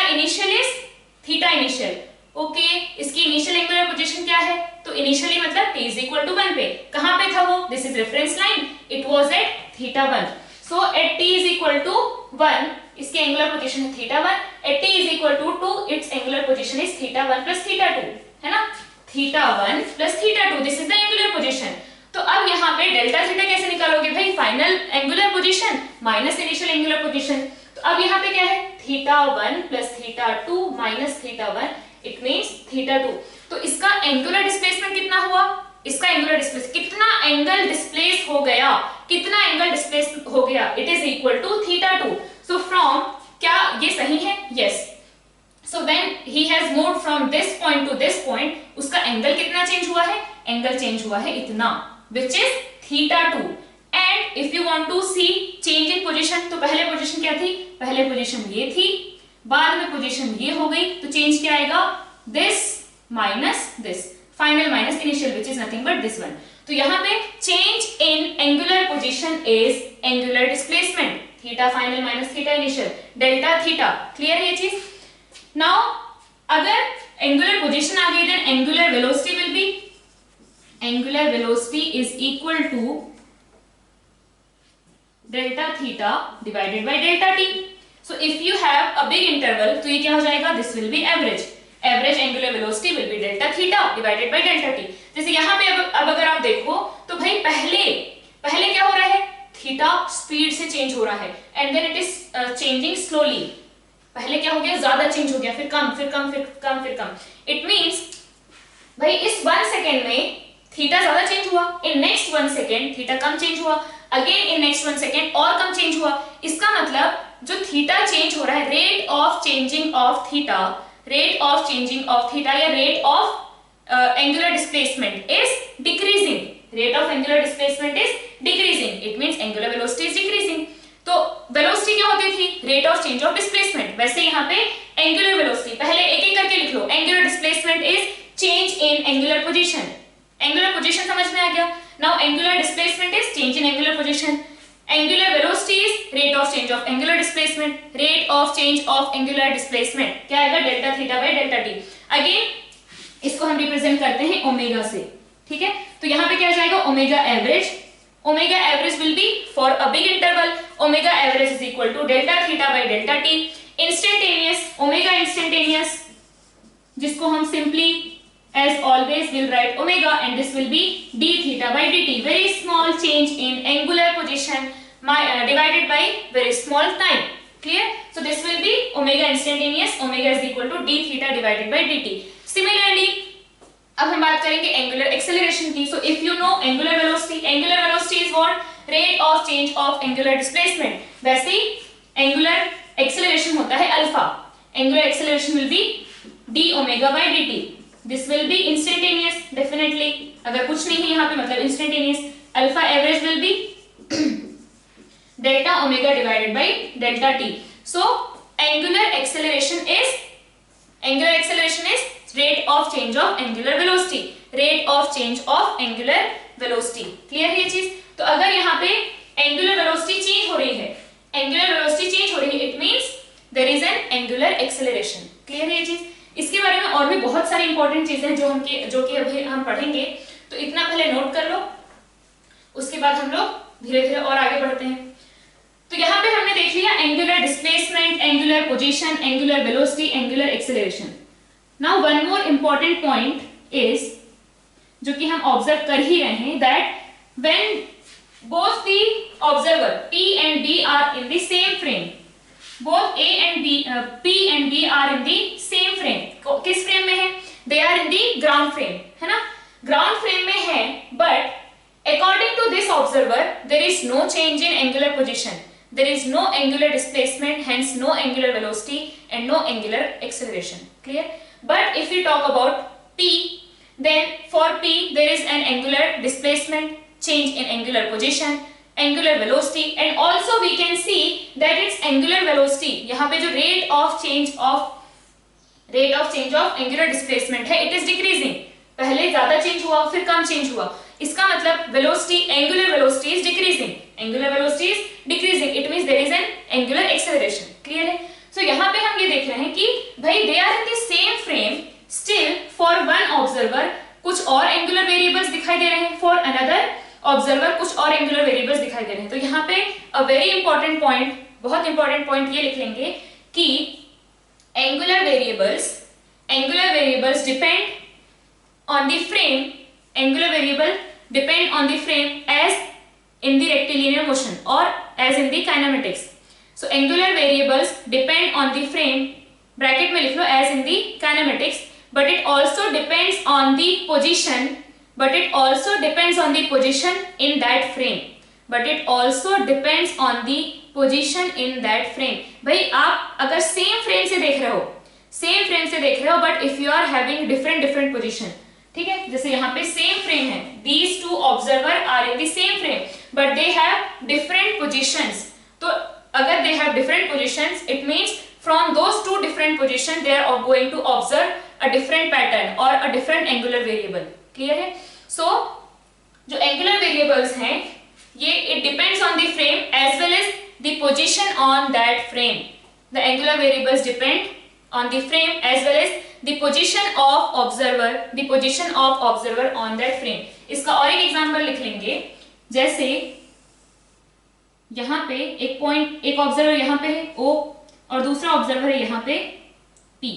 इनिशियल. ओके, इसकी इनिशियल एंगुलर पोजीशन क्या है, तो इनिशियली मतलब t is equal to 1 पे, कहां पे था वो, this is reference line, it was at theta 1. So at t is equal to 1 इसकी एंगुलर पोजीशन है theta 1, at t is equal to 2 its angular position is theta 1 plus theta 2, है ना, theta 1 plus theta 2, this is the angular position. तो अब यहाँ पे delta theta कैसे निकालोगे भाई, final angular position minus initial angular position. तो अब यहाँ पे क्या है, θ1 प्लस θ2 माइनस θ1, इट मींस θ2। तो इसका एंगुलर डिस्प्लेसमेंट कितना हुआ, इसका एंगुलर डिस्प्लेस कितना एंगल डिस्प्लेस हो गया, कितना एंगल डिस्प्लेस हो गया, it is equal to θ2। So from, क्या ये सही है? Yes. So when he has moved from this point to this point, उसका एंगल कितना चेंज हुआ है? एंगल चेंज हुआ है इतना, which is θ2। And if you want to see change in position, तो पहले पोजीशन क्या थी? पहले पोजीशन ये थी, बाद में पोजीशन ये हो गई, तो चेंज क्या आएगा? This minus this, final minus initial, which is nothing but this one. तो यहाँ पे change in angular position is angular displacement, theta final minus theta initial, delta theta. Clear है ये चीज? नाउ अगर एंगुलर पोजीशन आ गई, then angular velocity will be, angular velocity is equal to delta theta divided by delta T. So if you have a big interval, तो ये क्या हो जाएगा? This will B average, average angular velocity will B delta theta divided by delta T. जैसे यहाँ पे अब अगर आप देखो तो भाई पहले क्या हो रहा है? थीटा स्पीड से चेंज हो रहा है, and then it is changing slowly. पहले क्या हो गया? ज्यादा चेंज हो गया, फिर कम, फिर कम, फिर कम, फिर कम। इट मींस भाई इस 1 सेकेंड में थीटा ज्यादा चेंज हुआ, in next 1 second theta come change हुआ, अगेन इन नेक्स्ट 1 सेकेंड और कम चेंज हुआ। इसका मतलब जो थीटा चेंज हो रहा है, rate of changing of theta, rate of changing of theta या rate of angular displacement is decreasing, rate of angular displacement is decreasing, it means angular velocity is decreasing. तो velocity क्या होती थी? Rate of change of displacement. वैसे यहाँ पे angular velocity, पहले एक एक करके लिख लो। Angular displacement is change in angular position, angular position समझ में आ गया? Now angular displacement is change in angular position, angular velocity is rate of change of angular displacement, rate of change of angular displacement क्या आएगा? Delta theta by delta t. Again इसको हम represent करते हैं ओमेगा से, ठीक है? तो यहाँ पे क्या आ जाएगा? Omega average, omega average will be for a big interval, omega average is equal to delta theta by delta T. Instantaneous, omega instantaneous, जिसको हम simply as always we'll write omega, and this will be d theta by dt, very small change in angular position divided by very small time. Clear? So this will be omega instantaneous, omega is equal to d theta divided by dt. Similarly अब हम बात करेंगे angular acceleration की. So if you know angular velocity is what? Rate of change of angular displacement. वैसे ही angular acceleration होता है alpha, angular acceleration will be d omega by dt. This will be instantaneous definitely. अगर कुछ नहीं है यहाँ पे मतलब instantaneous. Alpha average will be delta omega divided by delta t. So angular acceleration is rate of change of angular velocity. Rate of change of angular velocity. Clear है ये चीज? तो अगर यहाँ पे angular velocity change हो रही है, it means there is an angular acceleration. Clear है ये चीज? इसके बारे में और भी बहुत सारी इंपॉर्टेंट चीजें हैं जो कि अभी हम पढ़ेंगे, तो इतना पहले नोट कर लो, उसके बाद हम लोग धीरे धीरे और आगे बढ़ते हैं। तो यहाँ पे हमने देख लिया angular displacement, angular position, angular velocity, angular acceleration. Now one more important point is, जो कि हम ऑब्जर्व कर ही रहे हैं, that when both the observer P and B are in the same frame, both A and B, P and B are in the same frame. किस frame में है? They are in the ground frame, है ना? Ground frame में है, but according to this observer, there is no change in angular position. There is no angular displacement, hence no angular velocity and no angular acceleration. Clear? But if we talk about P, then for P there is an angular displacement, change in angular position, angular velocity, and also we can see that its angular velocity, यहाँ पे जो rate of change of angular displacement है, it is decreasing. पहले ज्यादा change हुआ, फिर कम change हुआ. इसका मतलब velocity, angular velocity is decreasing. Angular velocity is decreasing. It means there is an angular acceleration. Clear है? So यहाँ पे हम ये देख रहे हैं कि भाई they are in the same frame, still for one observer कुछ और angular variables दिखाई दे रहे हैं, for another ऑब्जर्वर कुछ और एंगुलर वेरिएबल्स दिखाई दे रहे हैं. तो यहाँ पे अ वेरी इंपॉर्टेंट पॉइंट, बहुत इंपॉर्टेंट पॉइंट ये लिख लेंगे कि angular variables depend on the frame, angular variable depend on the frame as in the rectilinear motion और as in the kinematics. So angular variables depend on the frame, bracket में लिख लो as in the kinematics, but it also depends on the position, but it also depends on the position in that frame, but it also depends on the position in that frame. भाई आप अगर same frame से देख रहे हो, same frame से देख रहे हो, but if you are having different position, ठीक है, जैसे यहाँ पे सेम फ्रेम है, these two observer are in the same frame but they have different positions, तो अगर they have different positions it means from those two different position they are going to observe a different pattern और a different angular variable. Clear है? सो जो angular variables हैं ये it depends on the frame as well as the position on that frame. The angular variables depend on the frame as well as the position of observer, the position of observer on that frame। इसका और एक example लिख लेंगे, जैसे यहाँ पे एक point, एक ऑब्जर्वर यहाँ पे है O और दूसरा ऑब्जर्वर है यहाँ पे P।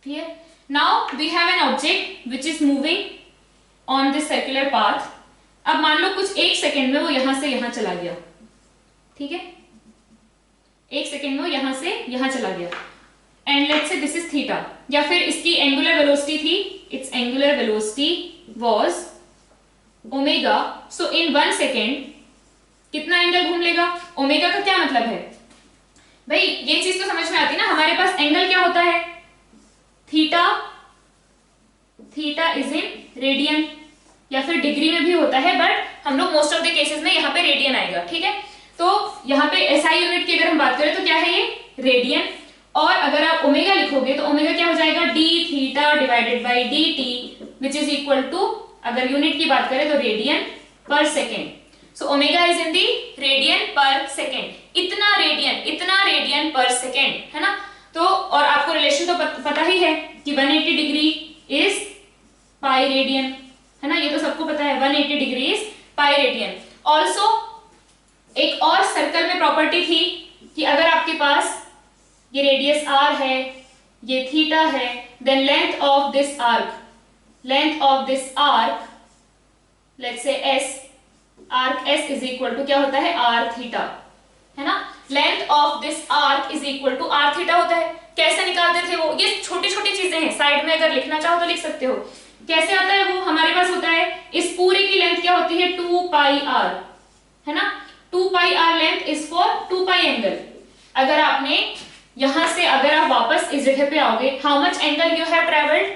Clear? Now we have an object which is moving on this circular path. अब मान लो कुछ एक सेकेंड में वो यहां से यहां चला गया, ठीक है, एक सेकेंड में वो यहां से यहां चला गया, and let's say this is theta, या फिर इसकी एंगुलर वेलोसिटी थी, it's angular velocity was omega. So in 1 second कितना एंगल घूम लेगा? ओमेगा का क्या मतलब है भाई, ये चीज तो समझ में आती है ना, हमारे पास एंगल क्या होता है, theta, theta is in radian, या फिर डिग्री में भी होता है, बट हम लोग मोस्ट ऑफ द केसेस में यहाँ पे रेडियन आएगा, ठीक है। तो यहाँ पे एसआई यूनिट की अगर हम बात करें तो क्या है ये, रेडियन, और अगर आप ओमेगा लिखोगे तो ओमेगा क्या हो जाएगा, D theta divided by D T which is equal to, अगर यूनिट की बात करें तो radian per second. So omega is in the radian per second, इतना रेडियन पर सेकेंड, है ना। तो और आपको रिलेशन तो पता ही है कि 180 डिग्री इज पाई रेडियन, है ना, ये तो सबको पता है, 180 degree is pi radian. Also एक और सर्कल में प्रॉपर्टी थी कि अगर आपके पास ये रेडियस r है, ये थीटा है, then length of this arc, length of this arc let's say s, arc s is equal to क्या होता है, r थीटा, है ना। Length of this arc is equal to r theta होता है। कैसे निकालते थे वो, ये छोटी छोटी चीजें हैं, साइड में अगर लिखना चाहो तो लिख सकते हो। कैसे आता है वो, हमारे पास होता है, इस पूरे की लेंथ क्या होती है, 2 पाई r, है ना। 2 pi r length is for 2 pi angle. अगर आपने यहां से अगर आप वापस इस जगह पे आओगे, how much angle you have travelled,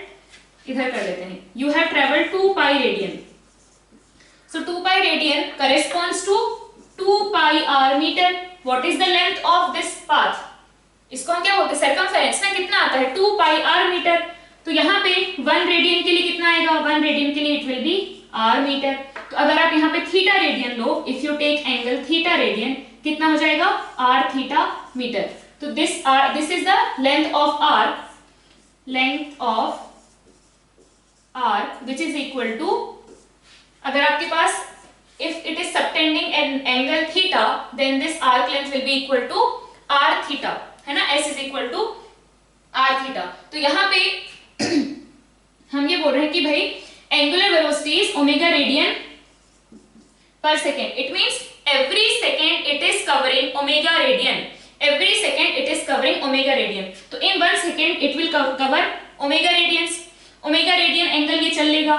इधर कर लेते हैं, you have travelled 2 pi radian. So 2 pi radian corresponds to 2 pi r metre. What is the length of this path, इसको हम क्या बोलते हैं, सर्कमफेरेंस ना, कितना आता है, 2 पाई r मीटर। तो यहाँ पे 1 रेडियन के लिए कितना आएगा, 1 रेडियन के लिए it will be r metre. तो अगर आप यहाँ पे थीटा रेडियन लो, if you take angle theta radian, कितना हो जाएगा, r थीटा मीटर। तो this is the length of arc, length of arc which is equal to, अगर आपके पास if it is subtending an angle theta then this arc length will be equal to r theta, है ना, s is equal to r theta। तो यहाँ पे हम ये बोल रहे हैं कि भाई angular velocity is omega radian per second, it means every second it is covering omega radian, every second it is covering omega radian। तो in 1 second it will cover omega radians, omega radian angle ये चल लेगा,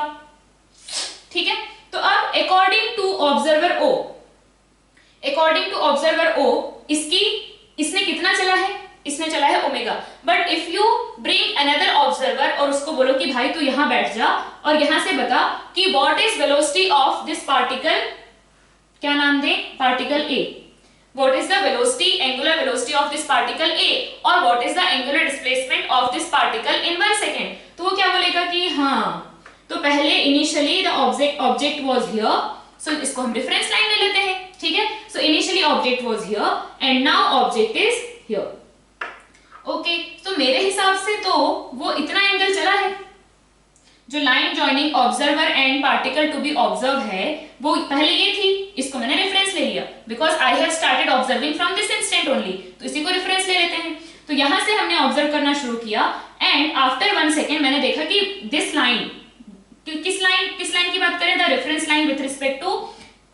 ठीक है। तो अब according to observer O, according to observer O, इसने कितना चला है, इसने चला है omega. But if you bring another observer और उसको बोलो कि भाई तू यहां बैठ जा और यहां से बता कि what is velocity of this particle, क्या नाम दे, particle A, what is the velocity, angular velocity of this particle A, or what is the angular displacement of this particle in 1 second। तो वो क्या बोलेगा कि हाँ, तो पहले initially the object was here, so इसको हम reference line ले लेते हैं, ठीक है। so initially object was here and now object is here, okay। तो मेरे हिसाब से तो वो इतना एंगल चला है, जो line joining observer and particle to be observe है वो पहले ये थी, इसको मैंने रेफरेंस ले लिया because I have started observing from this instant only, तो इसी को रेफरेंस ले लेते हैं। तो यहां से हमने ऑब्जर्व करना शुरू किया एंड आफ्टर 1 सेकेंड मैंने देखा कि दिस लाइन, किस लाइन की बात करें, the reference line with respect to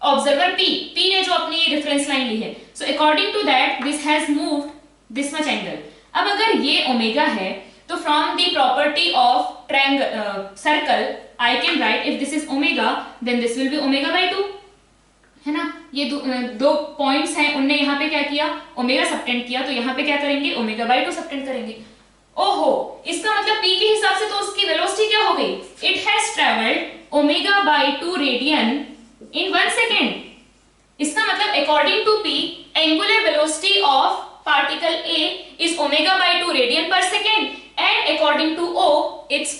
observer P ने जो अपनी रेफरेंस लाइन ली है, So according to that, this has moved this much angle. अब अगर ये ओमेगा है, तो from the property of triangle circle, I can write if this is omega, then this will be omega by 2, है ना. ये दो पॉइंट्स हैं, उनने यहाँ पे क्या किया, ओमेगा सबटेंड किया, तो यहाँ पे क्या करेंगे, ओमेगा बाई 2 सबटेंड करेंगे. ओहो, इसका मतलब p के हिसाब से तो उसकी वेलोसिटी क्या हो गई, it has travelled omega by 2 radian in 1 second. इसका मतलब according to p, angular velocity of particle A is omega by 2 radian per second, and according to O, its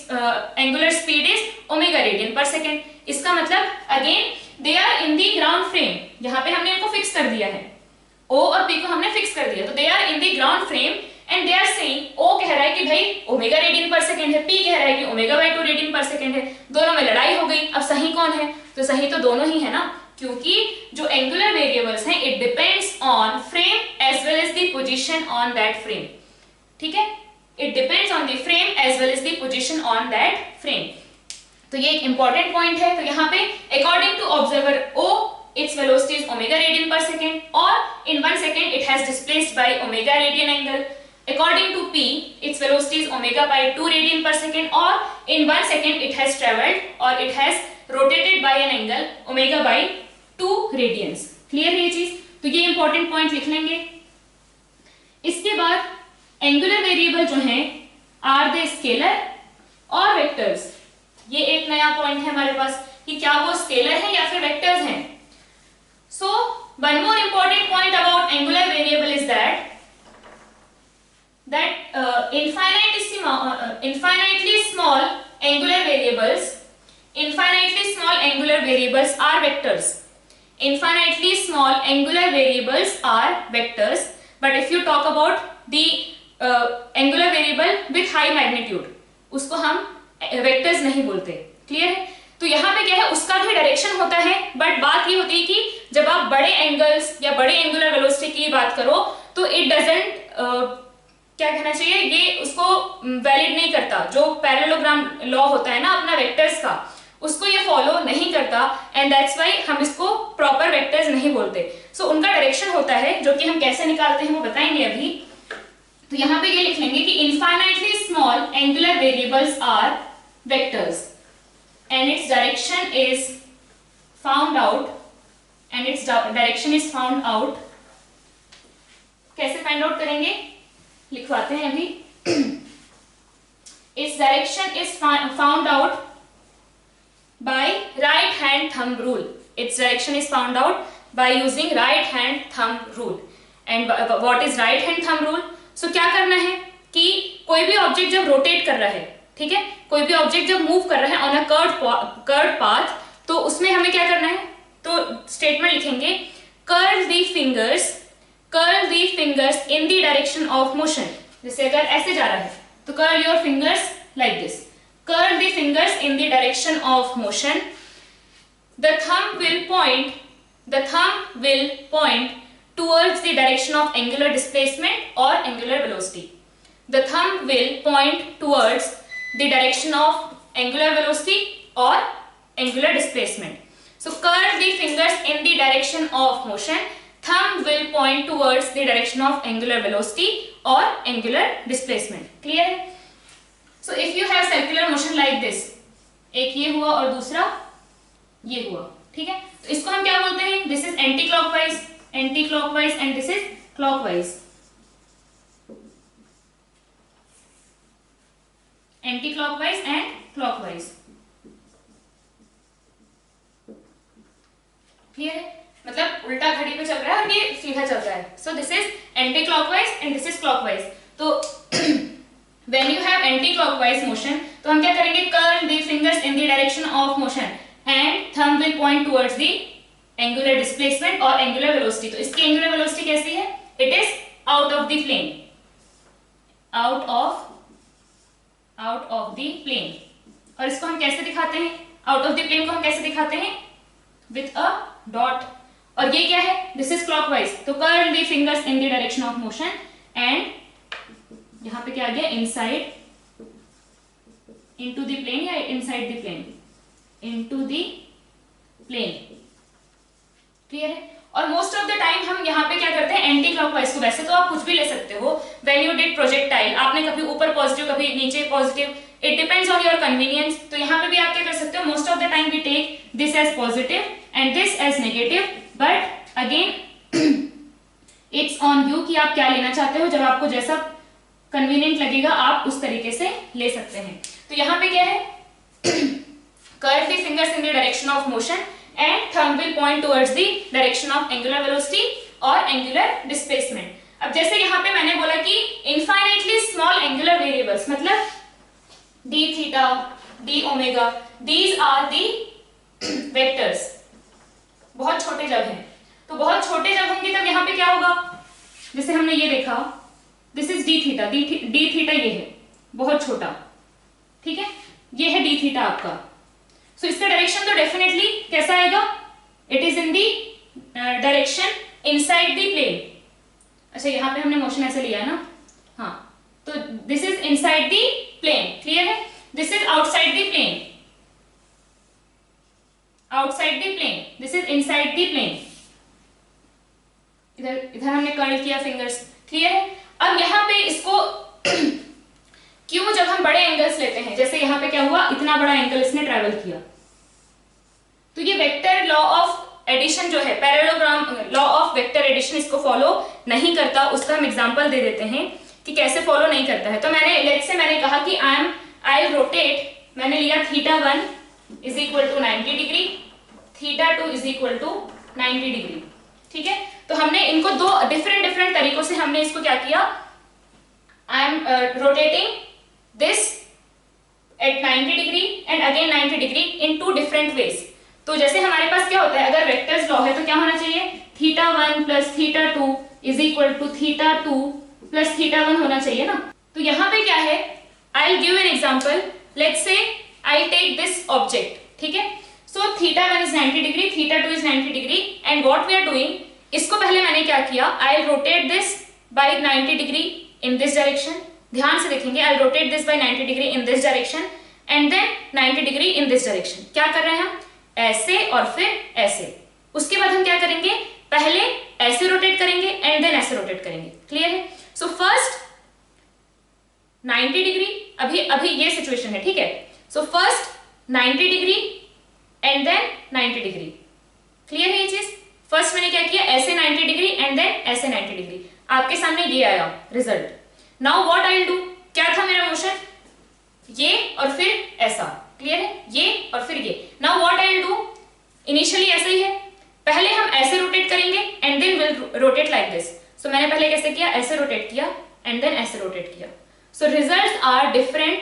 angular speed is omega radian per second. इसका मतलब again they are in the ground frame. यहाँ पे हमने इनको fix कर दिया है, O और P को हमने फिक्स कर दिया, तो they are in the ground frame and they are saying, O कह रहा है कि भाई ओमेगा रेडियन पर सेकंड है, P कह रहा है कि omega by 2 radian per second है. दोनों में लड़ाई हो गई. अब सही कौन है, तो सही तो दोनों ही है ना, क्योंकि जो एंगुलर वेरिएबल्स हैं it depends on frame as well as the position on that frame. ठीक है, it depends on the frame as well as the position on that frame. तो ये एक इंपॉर्टेंट पॉइंट है. तो यहाँ पे according to observer O, its velocity is omega radian per second, or in 1 second it has displaced by omega radian angle. According to P, its velocity is omega by 2 radian per second, or in 1 second it has traveled or it has rotated by an angle omega by 2 radians. Clear है ये चीज. तो ये important point लिख लेंगे. इसके बाद angular variable जो हैं आर द स्केलर और वेक्टर्स. ये एक नया पॉइंट है हमारे पास कि क्या वो स्केलर है या फिर वेक्टर्स हैं. So one more important point about angular variable is that infinitely small angular variables are vectors. Infinitely small angular variables are vectors, but if you talk about the angular variable with high magnitude, उसको हम vectors नहीं बोलते. Clear है. तो यहाँ पे क्या है, उसका भी डायरेक्शन होता है, बट बात ये होती है कि जब आप बड़े एंगल्स या बड़े एंगुलर वेलोसिटी की बात करो तो इट डजंट क्या कहना चाहिए, ये उसको वैलिड नहीं करता. जो पैरेललोग्राम लॉ होता है ना अपना वेक्टर्स का, उसको ये फॉलो नहीं करता, एंड दैट्स व्हाई हम इसको प्रॉपर वेक्टर्स नहीं बोलते. सो उनका डायरेक्शन होता है, जो कि हम कैसे निकालते हैं वो बताएंगे अभी. तो यहाँ पे ये लिख लेंगे कि infinitely small angular variables are vectors and its direction is found out. कैसे फाइंड आउट करेंगे, लिखवाते हैं अभी. its direction is found out by right hand thumb rule. Its direction is found out by using right hand thumb rule. And what is right hand thumb rule? So क्या करना है कि कोई भी ऑब्जेक्ट जब रोटेट कर रहा है, ठीक है, कोई भी ऑब्जेक्ट जब मूव कर रहा है ऑन अ कर्व्ड पाथ, तो उसमें हमें क्या करना है, तो स्टेटमेंट लिखेंगे curl the fingers in the direction of motion. जैसे अगर ऐसे जा रहा है तो curl your fingers like this. Curl the fingers in the direction of motion. The thumb will point towards the direction of angular displacement or angular velocity. The thumb will point towards the direction of angular velocity or angular displacement. So curl the fingers in the direction of motion. Thumb will point towards the direction of angular velocity or angular displacement. Clear? So if you have circular motion like this, एक ये हुआ और दूसरा ये हुआ, ठीक है, तो इसको हम क्या बोलते हैं, this is anti clockwise and this is clockwise. Anti clockwise and clockwise. Clear है, मतलब उल्टा घड़ी पे चल रहा है और ये सीधा चल रहा है. सो this is anti clockwise and this is clockwise. तो when you have anti clockwise motion, तो हम क्या करेंगे, curl the fingers in the direction of motion and thumb will point towards the angular displacement or angular velocity. तो इसकी angular velocity कैसी है, it is out of the plane, out of the plane. और इसको हम कैसे दिखाते हैं, out of the plane को हम कैसे दिखाते हैं, with a dot. और ये क्या है, this is clockwise. तो curl the fingers in the direction of motion and यहाँ पे क्या आ गया, इनसाइड इनटू द प्लेन या inside the plane, into the plane. Clear है. और मोस्ट ऑफ द टाइम हम यहाँ पे क्या करते हैं, एंटी क्लॉकवाइज को। वैसे तो आप कुछ भी ले सकते हो, व्हेन यू डिड प्रोजेक्टाइल, आपने कभी ऊपर पॉजिटिव कभी नीचे positive, it depends on your convenience. तो यहाँ पे भी आप क्या कर सकते हो, most of the time we take this as positive and this as negative, but again it's on you कि आप क्या लेना चाहते हो। जब आपको जैसा कन्वीनियंट लगेगा आप उस तरीके से ले सकते हैं। तो यहाँ पे क्या है, curve the fingers in the direction of motion and thumb will point towards the direction of angular velocity और एंगुलर डिस्प्लेसमेंट। अब जैसे यहाँ पे मैंने बोला कि इनफाइनाइटली स्मॉल एंगुलर वेरिएबल्स, मतलब d theta, d omega, these are the vectors. बहुत छोटे जब हैं, तो बहुत छोटे जब होंगे तब यहाँ पे क्या होगा, जैसे हमने ये देखा, this is d theta, d theta ये है बहुत छोटा, ठीक है, ये है d थीटा आपका। सो इसका डायरेक्शन तो डेफिनेटली कैसा आएगा, it is in the direction inside the plane. अच्छा यहाँ पे हमने मोशन ऐसे लिया है ना, हाँ, तो this is inside the plane, clear है। This is outside the plane, outside the plane, this is inside the plane. इधर हमने कर्ल किया फिंगर्स, क्लियर है। अब यहाँ पे इसको क्यों, जब हम बड़े एंगल्स लेते हैं, जैसे यहाँ पे क्या हुआ, इतना बड़ा एंगल इसने ट्रेवल किया, तो ये वेक्टर लॉ ऑफ एडिशन जो है, parallelogram law of vector addition, इसको फॉलो नहीं करता। उसका हम एग्जांपल दे देते हैं कि कैसे फॉलो नहीं करता है। तो मैंने लेट्स से मैंने कहा कि आई रोटेट, मैंने लिया θ1 is equal to 90 degree, θ2 is equal to 90 degree, ठीक है। तो हमने इनको दो डिफरेंट तरीकों से हमने इसको क्या किया, I am rotating this at 90 degree and again 90 degree in two different ways। तो जैसे हमारे पास क्या होता है, अगर वेक्टर्स लॉ है तो क्या होना चाहिए, θ1 plus θ2 is equal to θ2 plus θ1 होना चाहिए ना। तो यहाँ पे क्या है, I'll give an example, let's say I take this object, ठीक है। So θ1 is 90 degree, θ2 is 90 degree and what we are doing, इसको पहले मैंने क्या किया, I'll rotate this by 90 degree in this direction, ध्यान से देखेंगे, I'll rotate this by 90 degree in this direction and then 90 degree in this direction। क्या कर रहे हैं हम, ऐसे और फिर ऐसे। उसके बाद हम क्या करेंगे, पहले ऐसे रोटेट करेंगे एंड देन ऐसे रोटेट करेंगे, क्लियर है। सो फर्स्ट 90 डिग्री, अभी ये सिचुएशन है, ठीक है। So first 90 degree and then 90 degree, clear है ये चीज। फर्स्ट मैंने क्या किया, ऐसे 90 डिग्री एंड देन ऐसे 90 डिग्री, आपके सामने ये आया result. Now what I will do, क्या था मेरा मोशन, ये और फिर ऐसा, क्लियर है, ये और फिर ये। Now what I will do, initially ऐसा ही है, पहले हम ऐसे रोटेट करेंगे and then will rotate like this. So मैंने पहले कैसे किया, ऐसे रोटेट किया एंड देन ऐसे रोटेट किया। So results are different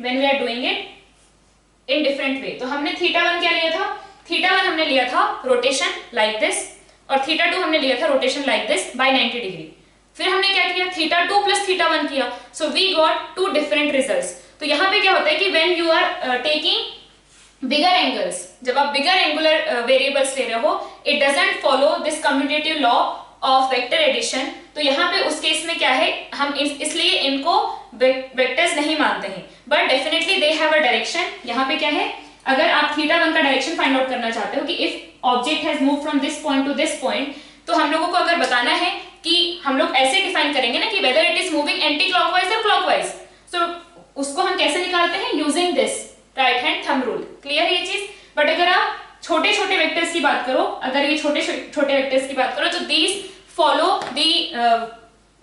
when we are doing it in different way. तो हमने θ1 क्या लिया था, θ1 हमने लिया था रोटेशन लाइक दिस और θ2 हमने लिया था rotation like this by 90 degree. फिर हमने क्या किया, θ2 प्लस θ1 किया, so we got two different results. तो यहाँ पे क्या होता है कि when you are taking bigger angles, जब आप बिगर एंगुलर वेरिएबल्स ले रहे हो, it doesn't follow this commutative law of vector addition. तो यहाँ पे उस केस में क्या है, हम इसलिए इनको वेक्टर्स नहीं मानते हैं, but definitely they have a direction. यहाँ पे क्या है, अगर आप θ1 का डायरेक्शन फाइंड आउट करना चाहते हो कि if object has move from this point to this point, तो हम लोगों को अगर बताना है कि हम लोग ऐसे डिफाइन करेंगे ना कि whether it is moving anti clockwise और क्लॉकवाइज, सो उसको हम कैसे निकालते हैं, using this right hand thumb rule, clear है ये चीज। बट अगर आप छोटे छोटे वेक्टर्स की बात करो, अगर ये छोटे छोटे वेक्टर्स की बात करो, तो these follow the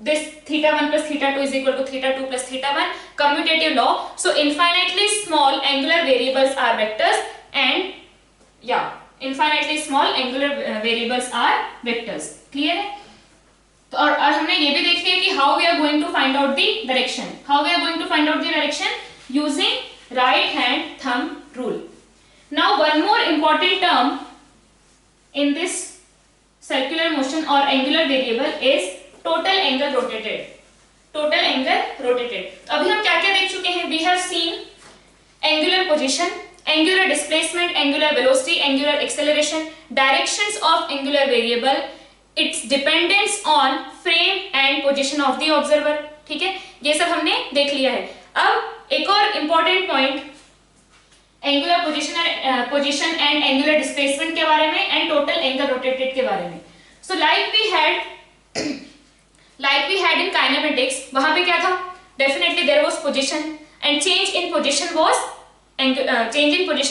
this θ1 plus θ2 is equal to θ2 plus θ1 commutative law. So infinitely small angular variables are vectors and yeah, infinitely small angular variables are vectors, clear है। तो और हमने ये भी देख लिया कि how we are going to find out the direction, how we are going to find out the direction using right hand thumb rule. Now one more important term in this circular motion or angular variable is total angle rotated, total angle rotated। अभी हम क्या क्या देख चुके हैं, we have seen angular position, angular displacement, angular velocity, angular acceleration, directions of angular variable, its dependence on frame and position of the observer, ठीक है, ये सब हमने देख लिया है। अब एक और important point angular position and angular displacement के बारे में एंड टोटल एंगल रोटेटेड के बारे में. So like we had in kinematics, वहां पे क्या था, definitely there was position and change in position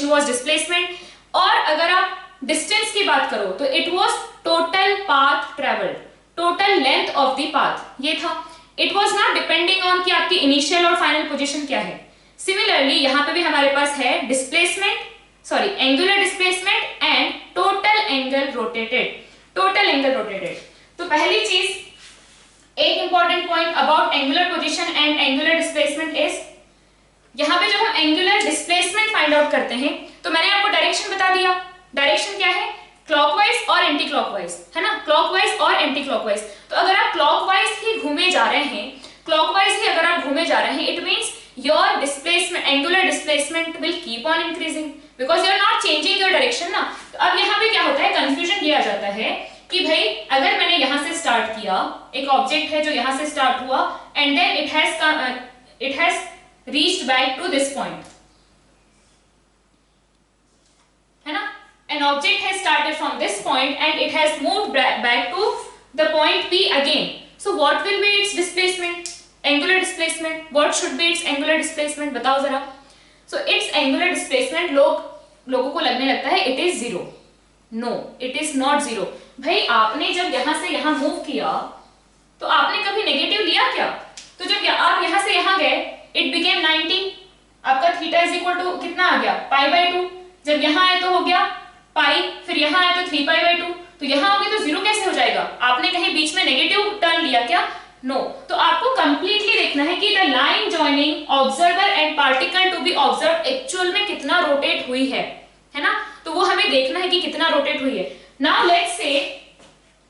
was displacement. और अगर आप डिस्टेंस की बात करो तो it was total path travelled, total length of the path, ये था. It was not depending on कि आपकी इनिशियल और फाइनल पोजीशन क्या है. सिमिलरली यहां पे भी हमारे पास है angular displacement and total angle rotated. तो पहली चीज, एक important point about angular position and angular displacement is, यहां पे जब हम एंगुलर डिस्प्लेसमेंट फाइंड आउट करते हैं तो मैंने आपको डायरेक्शन बता दिया. डायरेक्शन क्या है, क्लॉकवाइज और एंटी क्लॉकवाइज, है ना, क्लॉकवाइज और एंटी क्लॉकवाइज. तो अगर आप क्लॉकवाइज ही घूमे जा रहे हैं, it means your displacement, angular displacement will keep on increasing because you are not changing your direction ना. तो अब यहाँ पे क्या होता है, कंफ्यूजन ये आ जाता है कि भाई अगर मैंने यहां से स्टार्ट किया, एक ऑब्जेक्ट है जो यहां से स्टार्ट हुआ and then it has reached back to this point, है ना. An object has started from this point and it has moved back to the point P again. So what will be its displacement? Angular displacement. What should be its angular displacement? बताओ जरा. So its angular displacement लोगों को लगने लगता है it is 0. No, it is not 0. भाई आपने जब यहाँ से यहाँ मूव किया तो आपने कभी नेगेटिव लिया क्या? तो जब आप यहाँ से यहाँ गए it became 90. आपका थीटा इज इक्वल टू कितना आ गया, π/2. जब यहाँ आए तो हो गया पाई, फिर यहाँ आए तो 3π/2. तो यहाँ होगी तो 0 कैसे हो जाएगा? आपने कहीं बीच में नेगेटिव टर्न लिया क्या? नो. तो आपको कंप्लीटली देखना है कि the line joining observer and particle to be observe actual में कितना रोटेट हुई है ना. तो वो हमें देखना है कि कितना रोटेट हुई है. नाउ लेट्स से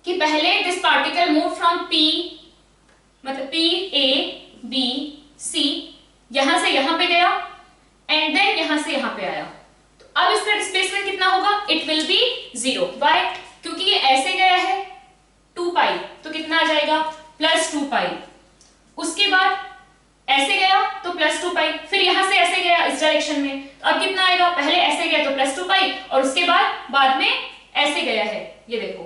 कि पहले this particle move from P, मतलब P A B C, यहां से यहां पे गया एंड देन यहां से यहां पे आया. अब इसका डिस्प्लेसमेंट कितना होगा? It will B 0. व्हाई? क्योंकि ये ऐसे गया है 2π, तो कितना आ जाएगा, +2π. उसके बाद ऐसे गया तो +2π, फिर यहां से ऐसे गया इस डायरेक्शन में, तो अब कितना आएगा, पहले ऐसे गया तो +2π और उसके बाद में ऐसे गया है, ये देखो,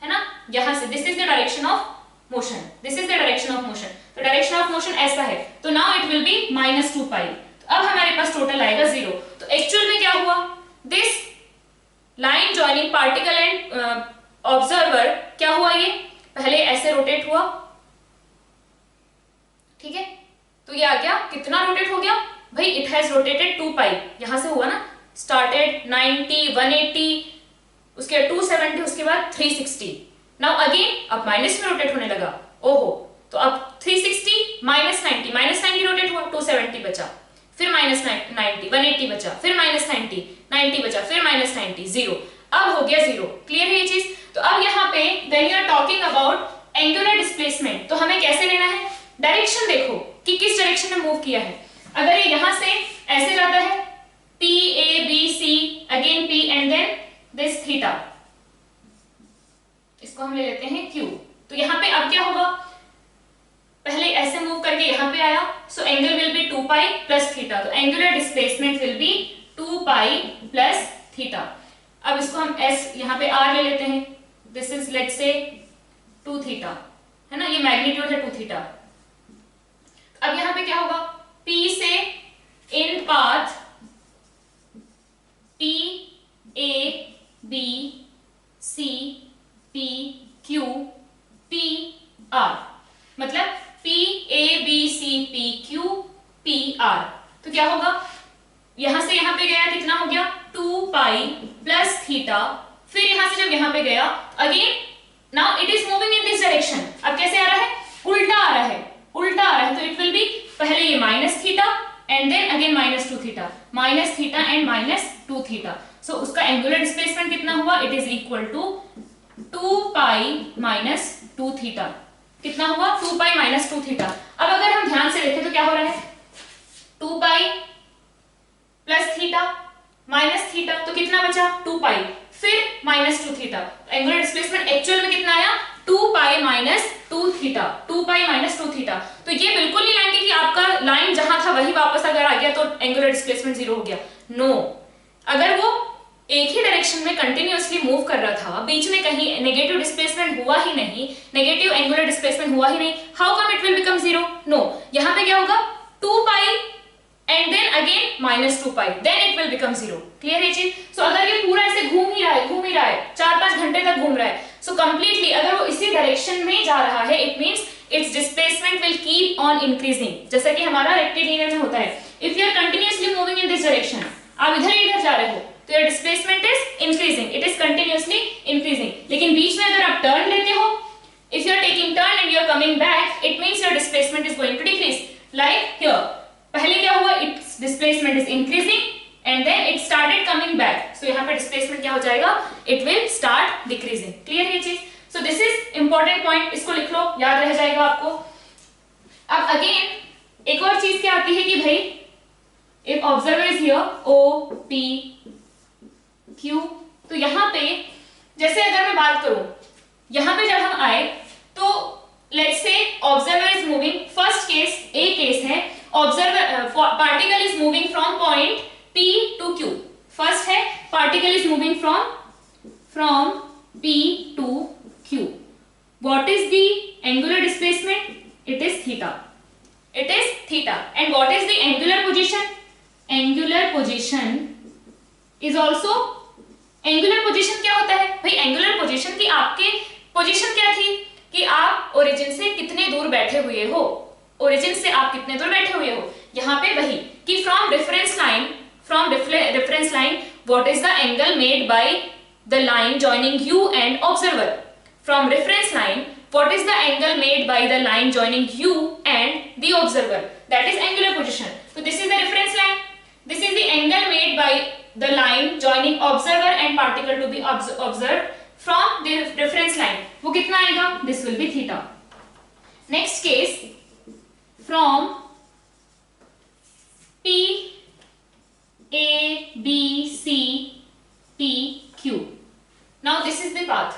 है ना, यहां से. This is the direction of motion, तो डायरेक्शन ऑफ मोशन ऐसा है. तो नाउ इट विल बी -2π. अब हमारे पास टोटल आएगा 0. तो एक्चुअल में क्या हुआ, this line joining particle and observer क्या हुआ, ये पहले ऐसे रोटेट हुआ, ठीक है. तो ये आ गया, कितना रोटेट हो गया भाई, इट हैज रोटेटेड 2π. यहां से हुआ ना, स्टार्टेड 90, 180, उसके 270, उसके बाद 360. नाउ अगेन अब माइनस में रोटेट होने लगा. ओहो, तो अब 360 -90 रोटेट हुआ, 270 बचा, फिर -90, 180 बचा, फिर -90, 90 बचा, फिर -90, 0. अब हो गया 0. क्लियर है ये चीज. तो अब यहाँ पे when you are talking about angular displacement, तो हमें कैसे लेना है, डायरेक्शन देखो कि किस डायरेक्शन में मूव किया है. अगर ये यहां से ऐसे जाता है P A B C again P and then this theta, इसको हम ले लेते हैं Q. तो यहाँ पे अब क्या होगा, पहले ऐसे मूव करके यहाँ पे आया, so angle will be 2π + theta. तो angular displacement will be 2π + theta. अब इसको हम S यहाँ पे R ले लेते हैं. This is let's say 2 theta, है ना, ये मैग्नीट्यूड है 2 थीटा. अब यहाँ पे क्या होगा, P से इन path P A B C P Q P R, मतलब P A B C P Q P R. तो क्या होगा, यहां से यहां पे गया कितना हो गया, 2π + थीटा. फिर यहां से जब यहां पे गया again, now it is moving in this direction. अब कैसे आ रहा है, उल्टा आ रहा है. तो इट विल बी पहले ये -theta and then again -2 theta, -theta and -2 theta. So उसका एंगुलर डिस्प्लेसमेंट कितना हुआ, it is equal to 2π - 2 theta. कितना हुआ, 2π - 2 थीटा. अब अगर हम ध्यान से देखें तो क्या हो रहा है, 2π + थीटा -थीटा, तो कितना बचा, 2π, फिर -2 थीटा. एंगुलर डिस्प्लेसमेंट एक्चुअल में कितना आया, 2π - 2 थीटा. तो ये बिल्कुल नहीं लाएंगे कि आपका लाइन जहां था वही वापस अगर आ गया तो एंगुलर डिस्प्लेसमेंट 0 हो गया? नो, अगर वो एक ही डायरेक्शन में कंटिन्यूअसली मूव कर रहा था, बीच में कहीं नेगेटिव डिस्प्लेसमेंट हुआ ही नहीं, नेगेटिव एंगुलर डिस्प्लेसमेंट हुआ ही नहीं, how come it will become 0? No, यहाँ पे क्या होगा 2 pi and then again -2 pi, then it will become 0। Clear है चीज? सो अगर ये पूरा ऐसे घूम ही रहा है 4-5 घंटे तक घूम रहा है, सो कंप्लीटली अगर वो इसी डायरेक्शन में जा रहा है, it means its displacement will keep on increasing, जैसा कि हमारा रेक्टिलिनियर में होता है। If you are continuously moving in this direction, आप इधर ही इधर जा रहे हो, तो your displacement is increasing, it is continuously increasing. लेकिन बीच में अगर आप टर्न लेते हो, if you are taking turn and you are coming back, it means your displacement is going to decrease. Like here, पहले क्या हुआ, it's displacement is increasing and then it started coming back, so यहाँ पे displacement क्या हो जाएगा, it will start decreasing. Clear है ये चीज? So this is important point, इसको लिख लो, याद रह जाएगा आपको। अब अगेन एक और चीज क्या आती है कि भाई if observer is here O P Q, तो यहाँ पे जैसे अगर मैं बात करूं, यहाँ पे जब हम आए तो let's say observer is moving, first case A case है, observer particle is moving from point P to Q। First है particle is moving from P to Q। What is the angular displacement? It is theta. It is theta. And what is the angular position? Angular position is also, angular position क्या होता है भाई? angular position की आपके position क्या थी कि आप ओरिजिन से कितने दूर बैठे हुए हो, ओरिजिन से आप कितने दूर बैठे हुए हो। यहाँ पे वही कि from reference line what is the angle made by the line joining you and observer. From reference line what is the angle made by the line joining you and the observer, that is angular position. So this is the reference line, this is the angle made by the line joining observer and particle to be observed from the reference line, वो कितना आएगा, this will be theta. Next case, from P A B C P Q, now this is the path,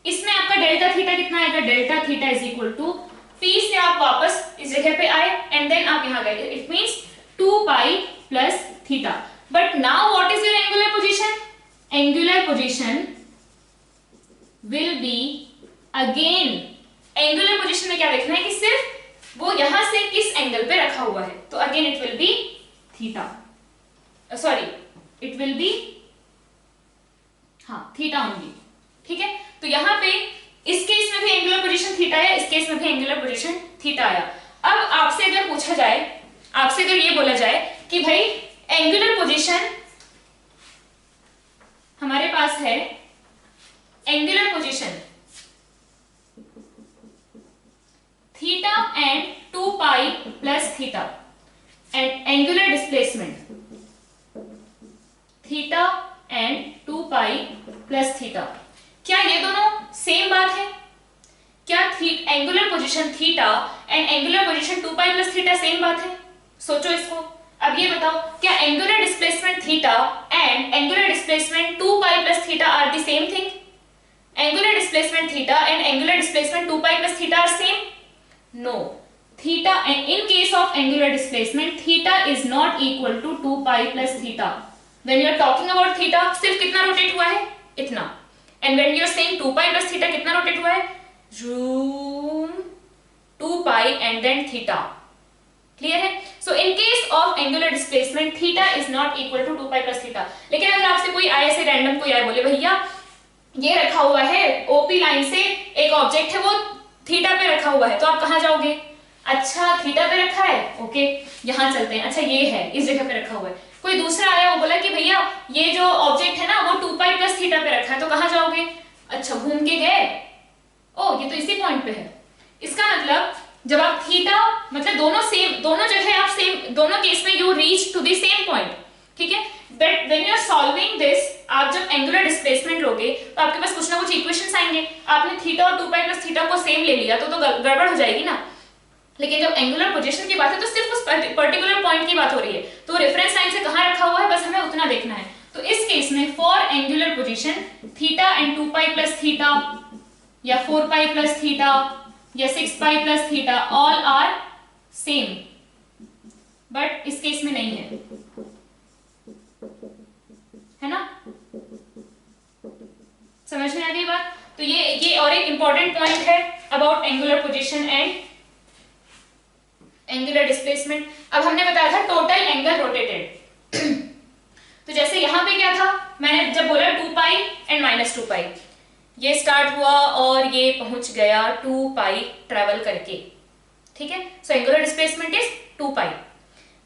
इसमें आपका delta theta कितना आएगा, delta theta is equal to P से आप वापस इस जगह पे आए एंड देन आप यहाँ गए, it means 2 pi plus theta. But now what is your angular position? Angular position will be again, angular position में क्या देखना है कि सिर्फ वो यहां से किस एंगल पे रखा हुआ है, तो again it will B theta, sorry it will B theta only. ठीक है, तो यहाँ पे इस केस में भी एंगुलर पोजीशन थीटा आया, इस केस में भी एंगुलर पोजीशन थीटा आया। अब आपसे अगर पूछा जाए, आपसे अगर ये बोला जाए कि भाई एंगुलर पोजीशन हमारे पास है, angular position theta and 2 pi plus theta, and angular displacement theta and 2 pi plus theta, क्या ये दोनों सेम बात है? क्या angular position theta and angular position 2 pi plus theta same बात है? सोचो इसको। अब ये बताओ, क्या angular displacement theta and angular displacement 2 pi plus theta are the same thing? Angular displacement theta and angular displacement 2 pi plus theta are same? No, theta in case of angular displacement theta is not equal to 2 pi plus theta. When you are talking about theta, सिर्फ कितना rotate हुआ है? इतना। And when you are saying 2 pi plus theta, कितना rotate हुआ है? 2 pi and then theta. Clear है? So in case of angular displacement, theta is not equal to 2 pi plus theta. लेकिन अगर आपसे कोई आए ऐसे रैंडम कोई आए बोले भैया ये रखा हुआ है OP लाइन से एक ऑब्जेक्ट है वो थीटा पे रखा हुआ है, तो आप कहाँ जाओगे? अच्छा थीटा पे रखा है, ओके यहाँ चलते हैं, अच्छा ये है इस जगह पे रखा हुआ है। कोई दूसरा आया वो बोला कि भैया ये जो ऑब्जेक्ट है ना वो 2 पाई प्लस थीटा पे रखा है, तो कहाँ जाओगे? अच्छा घूम के गए, ओ ये तो इसी पॉइंट पे है। इसका मतलब जब आप थीटा मतलब दोनों सेम, दोनों जगह आप सेम, दोनों केस में you reach to the same point, ठीक है। But when you are solving this, आप जब एंगुलर डिस्प्लेसमेंट लोगे तो आपके पास कुछ ना कुछ इक्वेशंस आएंगे। आपने थीटा और 2 पाई प्लस थीटा को सेम ले लिया तो गड़बड़ हो जाएगी ना। लेकिन जब एंगुलर पोजीशन की बात है तो सिर्फ उस पर्टिकुलर पॉइंट की बात हो रही है, तो रेफरेंस लाइन से कहां रखा हुआ है बस हमें उतना देखना है। तो इस केस में for angular position theta and 2 pi plus theta या 4 पाई प्लस थीटा या 6 pi plus theta all are same, but इस केस में नहीं है ना। समझ में आ गई बात। तो ये और एक इंपॉर्टेंट पॉइंट है about angular position and angular displacement. अब हमने बताया था टोटल एंगल रोटेटेड। तो जैसे यहां पे क्या था, मैंने जब बोला 2 पाई एंड माइनस 2 पाई, ये स्टार्ट हुआ और ये पहुंच गया 2 पाई ट्रेवल करके, ठीक है। So angular displacement is 2 pi.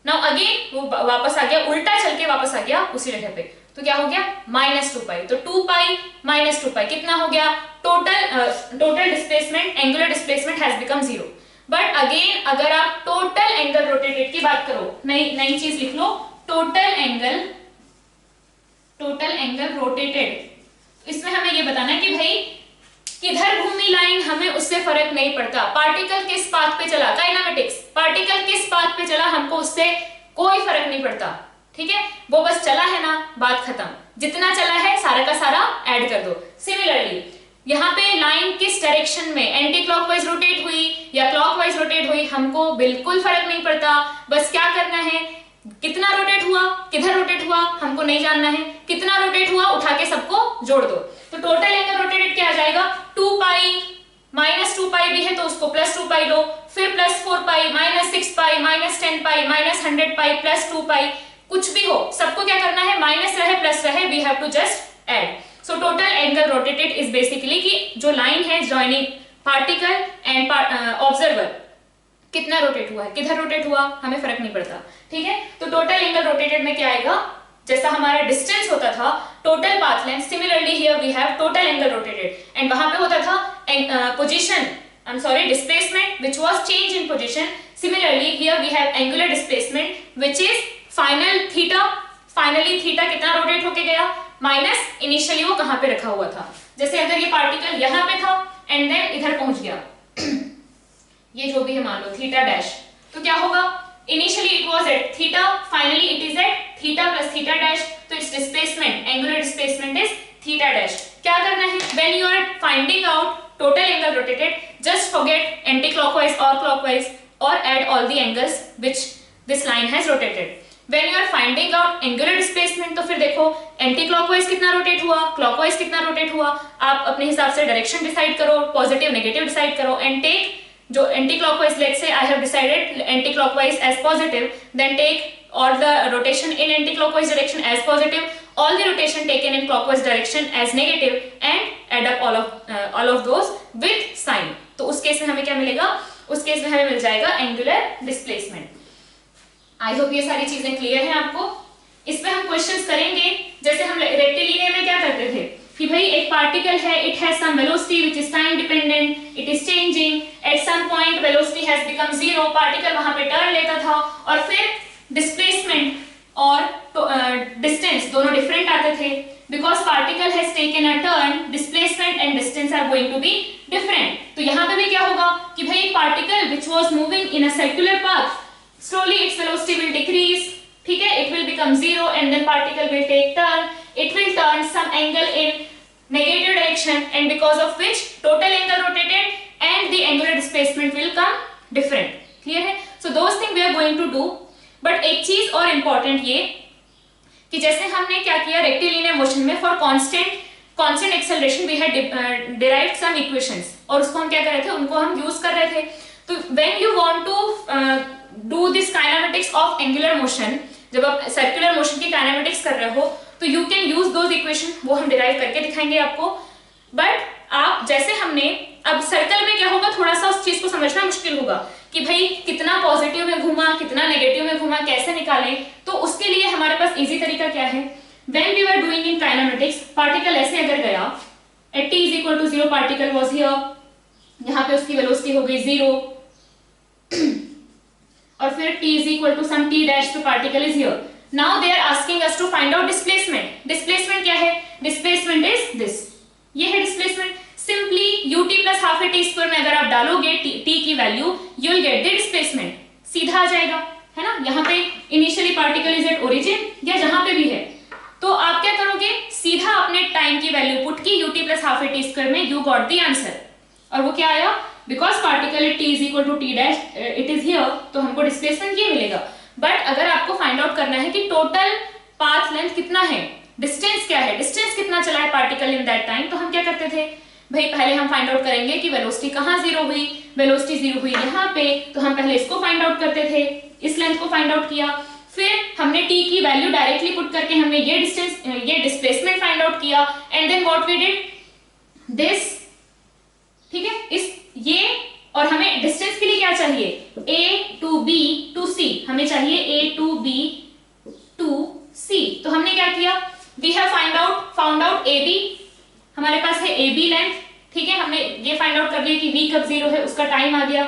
Now again वो वापस आ गया, उल्टा चल के वापस आ गया उसी जगह पे, तो क्या हो गया माइनस 2 पाई। तो 2 पाई माइनस 2 पाई कितना हो गया, total displacement, angular displacement has become 0। But again अगर आप टोटल एंगल रोटेटेड की बात करो, नई चीज लिख लो, टोटल एंगल रोटेटेड। इसमें हमें ये बताना है कि भाई किधर घूमी लाइन, हमें उससे फर्क नहीं पड़ता। पार्टिकल किस पाथ पे चला, काइनेमेटिक्स, पार्टिकल किस पाथ पे चला हमको उससे कोई फर्क नहीं पड़ता, ठीक है। वो बस चला है ना, बात खत्म। जितना चला है सारा का सारा ऐड कर दो। सिमिलरली यहाँ पे लाइन किस डायरेक्शन में, एंटी क्लॉकवाइज रोटेट हुई या क्लॉकवाइज रोटेट हुई, हमको बिल्कुल फर्क नहीं पड़ता। बस क्या करना है, कितना रोटेट हुआ, किधर रोटेट हुआ हमको नहीं जानना है, कितना रोटेट हुआ उठा के सबको जोड़ दो। तो टोटल एंगल रोटेटेड क्या आ जाएगा, 2 पाई माइनस 2 पाई भी है तो उसको प्लस 2 पाई लो, फिर plus 4 pi minus 6 pi minus 10 pi minus 100 pi plus 2 पाई, कुछ भी हो सबको क्या करना है, माइनस रहे प्लस रहे, we have to just add. So total angle rotated is basically कि जो लाइन है जॉइनिंग पार्टिकल एंड ऑब्जर्वर कितना रोटेट हुआ है, किधर रोटेट हुआ हमें फर्क नहीं पड़ता, ठीक है। तो टोटल एंगल रोटेटेड में क्या आएगा, जैसा हमारा डिस्टेंस होता था total path length, similarly here we have total angle rotated and वहां पे होता था position, I am sorry, displacement which was change in position. Similarly here we have angular displacement which is final theta. Finally theta कितना rotate होके गया, minus initially वो कहां पे रखा हुआ था। जैसे अगर ये पार्टिकल यहां पे था एंड देन इधर पहुंच गया ये जो भी है मान लो थीटा डैश, तो क्या होगा, initially it was at theta, finally it is at theta plus theta dash, तो it's displacement, angular displacement is theta dash. क्या करना है, when you are finding out total angle rotated, just forget anti clockwise और clockwise और add all the angles which this line has rotated. When you are finding out angular displacement, तो फिर देखो anti clockwise कितना rotate हुआ, clockwise कितना rotate हुआ, आप अपने हिसाब से डायरेक्शन डिसाइड करो, पॉजिटिव नेगेटिव डिसाइड करो एंड टेक जो anti clockwise, let's say I have decided anti clockwise as positive, then take all the rotation in anti-clockwise direction as positive, all the rotation taken in clockwise direction as negative and add up all of those with sign। तो उस case में हमें क्या मिलेगा, उस case में हमें मिल जाएगा एंगुलर डिस्प्लेसमेंट। आई होप ये सारी चीजें क्लियर हैं आपको। इस पे हम क्वेश्चंस करेंगे, जैसे हम रेक्टिलिनियर में क्या करते थे कि भाई एक पार्टिकल है, it has some velocity which is time dependent, it is changing, at some point velocity has become 0, particle वहां पे टर्न लेता था और फिर डिस्प्लेसमेंट और डिस्टेंस दोनों डिफरेंट आते थे, because particle has taken a turn, displacement and distance are going to be different. तो यहाँ पे भी क्या होगा कि भाई एक particle which was moving in a circular path, slowly its velocity will decrease, ठीक है, it will become 0 and then particle will take turn, it will turn some angle in negative direction and because of which total angle rotated and the angular displacement will come different, clear है। so those things we are going to do, but एक चीज और important ये कि जैसे हमने क्या किया रेक्टिलिनियर मोशन में for constant acceleration we had derived some equations और उसको हम क्या कर रहे थे, उनको हम यूज कर रहे थे। तो when you want to do this kinematics of angular motion, जब आप सर्कुलर मोशन की काइनेमेटिक्स कर रहे हो तो you can use those equation, वो हम डिराइव करके दिखाएंगे आपको। बट आप जैसे हमने अब सर्कल में क्या होगा, थोड़ा सा उस चीज को समझना मुश्किल होगा कि भाई कितना पॉजिटिव में घूमा, कितना नेगेटिव में घूमा, कैसे निकालें। तो उसके लिए हमारे पास इजी तरीका क्या है, when we are doing in kinematics, particle ऐसे अगर गया at t is equal to 0, particle was here, यहाँ पे उसकी वेलोसिटी हो गई 0 और फिर t is equal to some t dash, तो particle is here. Now they are asking us to find out displacement. Displacement क्या है? Displacement is this. ये है displacement. Simply ut plus half a t square में अगर आप डालोगे t की value, you will get the displacement. सीधा आ जाएगा, है ना। यहाँ पे initially particle is at origin या जहाँ पे भी है, तो आप क्या करोगे, सीधा अपने टाइम की वैल्यू पुट की ut plus half a t square में, you got the answer। और वो क्या आया, because particle t is equal to t dash, it is here, तो हमको डिस्प्लेसमेंट ये मिलेगा। बट अगर आपको फाइंड आउट करना है कि टोटल पाथ लेंथ कितना है, डिस्टेंस क्या है, डिस्टेंस कितना चला है पार्टिकल इन दैट टाइम, तो हम क्या करते थे भाई, पहले हम फाइंड आउट करेंगे कि वेलोसिटी कहाँ जीरो हुई, वेलोसिटी जीरो हुई यहाँ पे, तो हम पहले इसको फाइंड आउट करते थे, इस लेंथ को फाइंड आउट किया, फिर हमने t की वैल्यू डायरेक्टली पुट करके हमने ये डिस्टेंस, ये डिस्प्लेसमेंट फाइंड आउट किया, and then what we did this, ठीक है, इस ये, और हमें डिस्टेंस के लिए क्या चाहिए, a to b to c, हमें चाहिए a to b to c, तो हमने क्या किया, we have found out ab, हमारे पास है ab लेंथ, ठीक है, हमने ये फाइंड आउट कर लिया कि v कब जीरो है, उसका टाइम आ गया,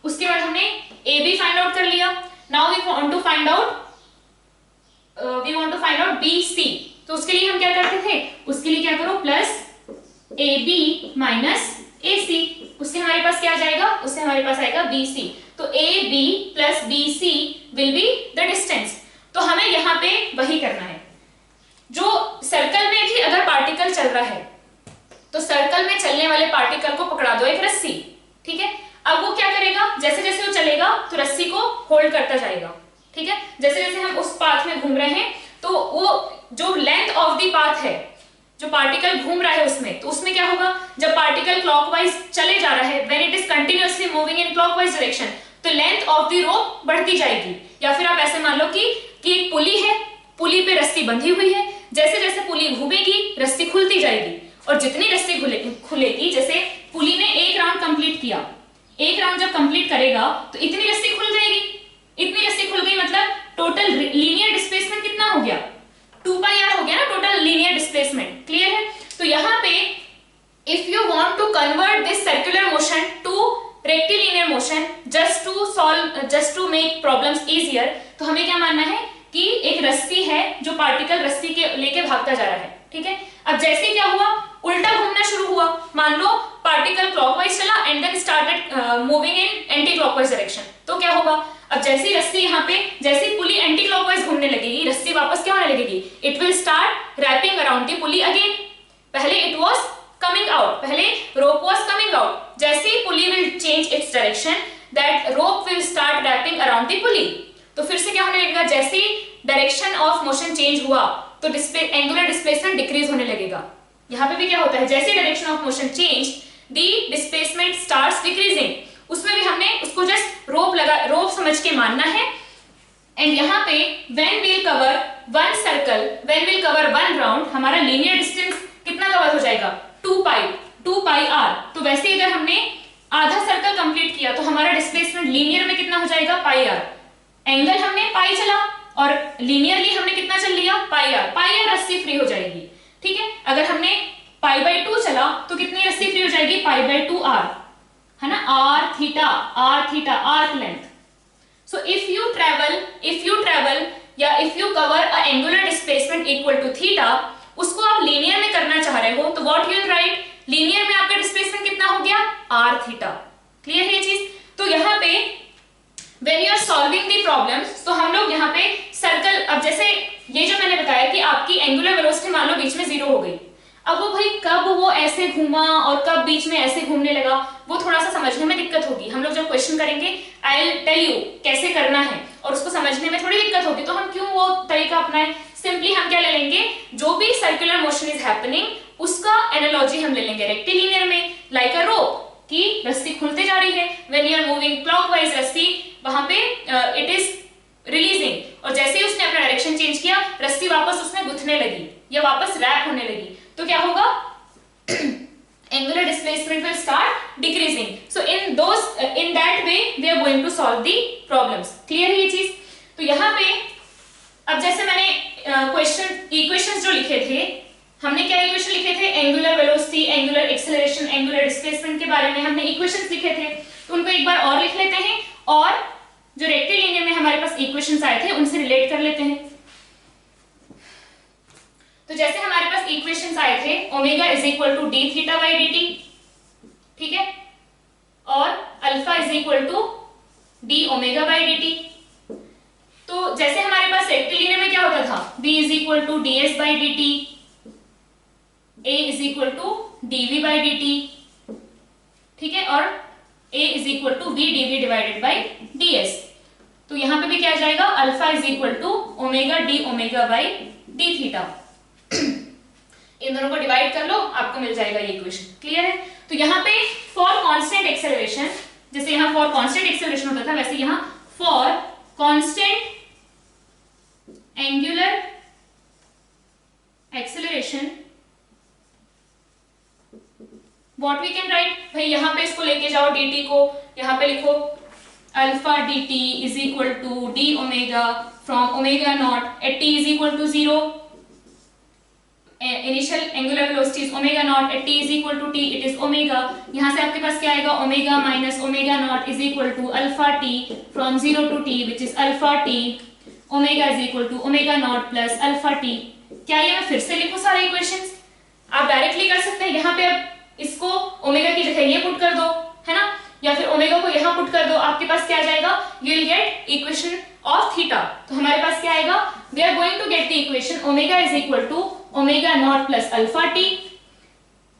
उसके बाद हमने ab फाइंड आउट कर लिया, now we want to find out bc, तो उसके लिए हम क्या करते थे, उसके लिए क्या करो, प्लस ab माइनस ac, उससे हमारे पास क्या आ जाएगा, उससे हमारे पास आएगा bc, तो ab plus bc will be the distance. तो हमें यहाँ पे वही करना है, जो सर्कल में भी अगर पार्टिकल चल रहा है तो सर्कल में चलने वाले पार्टिकल को पकड़ा दो एक रस्सी, ठीक है, अब वो क्या करेगा, जैसे जैसे वो चलेगा तो रस्सी को होल्ड करता जाएगा, ठीक है, जैसे जैसे हम उस पाथ में घूम रहे हैं तो वो जो लेंथ ऑफ द पाथ है, जो पार्टिकल घूम रहा है उसमें, तो उसमें क्या होगा, जब पार्टिकल क्लॉकवाइज चले जा रहा है, when it is continuously moving in clockwise direction, तो लेंथ ऑफ द रोप बढ़ती जाएगी, या फिर आप ऐसे मान लो कि एक पुली है, पुली पे रस्सी बंधी हुई है, जैसे जैसे पुली घूमेगी रस्सी खुलती जाएगी, और जितनी रस्सी खुलेगी, जैसे पुली ने एक राउंड कंप्लीट किया, एक राउंड जब कंप्लीट करेगा तो इतनी रस्सी खुल जाएगी, इतनी रस्सी खुल गई, मतलब टोटल लीनियर डिस्प्लेसमेंट कितना हो गया, 2πr हो गया ना टोटल लीनियर डिस्प्लेसमेंट, क्लियर है। तो यहाँ पे if you want to convert this circular motion to rectilinear motion just to make problems easier, तो हमें क्या मानना है कि एक रस्सी है जो पार्टिकल रस्सी के लेके भागता जा रहा है, ठीक है, अब जैसे क्या हुआ, उल्टा घूमना शुरू हुआ, मान लो पार्टिकल क्लॉकवाइज चला and then started moving in anticlockwise direction, तो क्या होगा, अब जैसी रस्सी यहाँ पे, जैसी पुली एंटी क्लॉकवाइज घूमने लगेगी, रस्सी वापस क्या होने लगेगी, it will start wrapping around the pulley again, पहले इट वाज कमिंग आउट, पहले रोप वाज कमिंग आउट, जैसे ही pulley will change its direction, that rope will start wrapping around the pulley, तो फिर से क्या होने लगेगा, जैसे ही डायरेक्शन ऑफ मोशन चेंज हुआ तो एंगुलर डिस्प्लेसमेंट डिक्रीज होने लगेगा, यहाँ पे भी क्या होता है, जैसे direction of motion change the displacement starts decreasing, उसमें भी हमने उसको जस्ट रोप समझ के मानना है, एंड यहाँ पे when we'll cover one circle, when we'll cover one round, हमारा लीनियर डिस्टेंस कितना कवर हो जाएगा, 2πr, तो वैसे अगर हमने आधा सर्कल कंप्लीट किया तो हमारा डिस्प्लेसमेंट लीनियर में कितना हो जाएगा, πr, एंगल हमने पाई चला और लीनियरली हमने कितना चल लिया, πr रस्सी फ्री हो जाएगी, ठीक है, अगर हमने π/2 चला तो कितनी रस्सी फ्री हो जाएगी, π/2r, है ना, r theta arc length, so if you travel या if you cover a angular displacement equal to theta, उसको आप लीनियर में करना चाह रहे हो तो what you will write, linear में आपका डिस्प्लेसमेंट कितना हो गया, r थीटा, क्लियर है ये चीज। तो यहाँ पे when you are solving the problems, तो हम लोग यहाँ पे सर्कल, अब जैसे ये जो मैंने बताया कि आपकी एंगुलर वेलोसिटी मान लो बीच में जीरो हो गई, अब वो भाई कब वो ऐसे घूमा और कब बीच में ऐसे घूमने लगा, वो थोड़ा सा समझने में दिक्कत होगी, हम लोग जब क्वेश्चन करेंगे आई विल टेल यू कैसे करना है, और उसको समझने में थोड़ी दिक्कत होगी, तो हम क्यों वो तरीका अपनाएं, सिंपली हम क्या ले लेंगे, जो भी सर्कुलर मोशन इज हैपनिंग उसका एनालॉजी हम ले लेंगे रेक्टिलिनियर में, लाइक अ रोप, कि रस्सी खुलते जा रही है, when you are moving clockwise रस्सी वहां पे इट इज रिलीजिंग, और जैसे ही उसने अपना डायरेक्शन चेंज किया रस्सी वापस उसमें गुथने लगी या वापस रैप होने लगी, तो क्या होगा, angular displacement will start decreasing, so in that way we are going to solve the problems, clear है ये चीज। तो यहाँ पे अब जैसे मैंने इक्वेशंस जो लिखे थे, हमने क्या इक्वेशन लिखे थे, angular velocity, angular acceleration, angular displacement के बारे में हमने इक्वेशंस लिखे थे, तो उनको एक बार और लिख लेते हैं, और जो रेक्टिलिनियर में हमारे पास इक्वेशंस आए थे उनसे रिलेट कर लेते हैं। तो जैसे हमारे पास इक्वेशंस आए थे, omega is equal to d theta by D t, ठीक है, और alpha is equal to d omega by D t, तो जैसे हमारे पास रेक्टिलिनियर में क्या होता था, b is equal to d s by D t, a is equal to dv by D t, ठीक है, और a is equal to v dv divided by ds, तो यहाँ पे भी क्या जाएगा, alpha is equal to omega d omega by d theta. इन दोनों को डिवाइड कर लो, आपको मिल जाएगा ये इक्वेशन। क्लियर है? तो यहाँ पे फॉर कांस्टेंट एक्सेलरेशन, जैसे यहाँ फॉर कांस्टेंट एक्सेलरेशन होता था, वैसे यहाँ for constant angular acceleration what we can write, भाई यहाँ पे इसको लेके जाओ dt को, यहाँ पे लिखो alpha dt is equal to d omega from omega naught at t is equal to 0, initial angular velocity is omega naught at t is equal to t, it is omega. यहाँ से आपके पास क्या आएगा, omega minus omega naught is equal to alpha t from 0 to t which is alpha t, omega is equal to omega naught plus alpha t। क्या ये मैं फिर से लिखूं सारे इक्वेशंस? आप डायरेक्टली कर सकते हैं, यहाँ पे अब इसको ओमेगा की जगह ये पुट कर दो, है ना, या फिर ओमेगा को यहाँ पुट कर दो, आपके पास क्या जाएगा, you will get equation of theta. तो हमारे पास क्या आएगा, we are going to get the equation omega is equal to omega naught plus alpha t,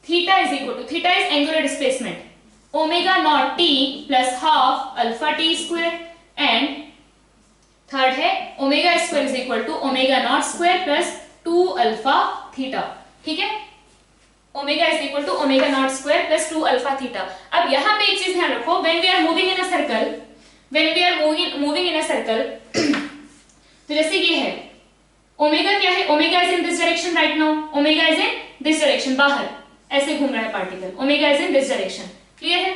theta is equal to, theta is angular displacement, omega naught t plus half alpha t square, and third है omega square is equal to omega naught square plus 2 alpha theta. ठीक है, omega is equal to omega naught square plus 2 alpha theta. अब यहाँ पे एक चीज ध्यान रखो, when we are moving in a circle, when we are moving in a circle, तो जैसे ये है ओमेगा क्या है, omega is in this direction right now, omega is in this direction, बाहर ऐसे घूम रहा है particle, omega is in this direction. Clear है?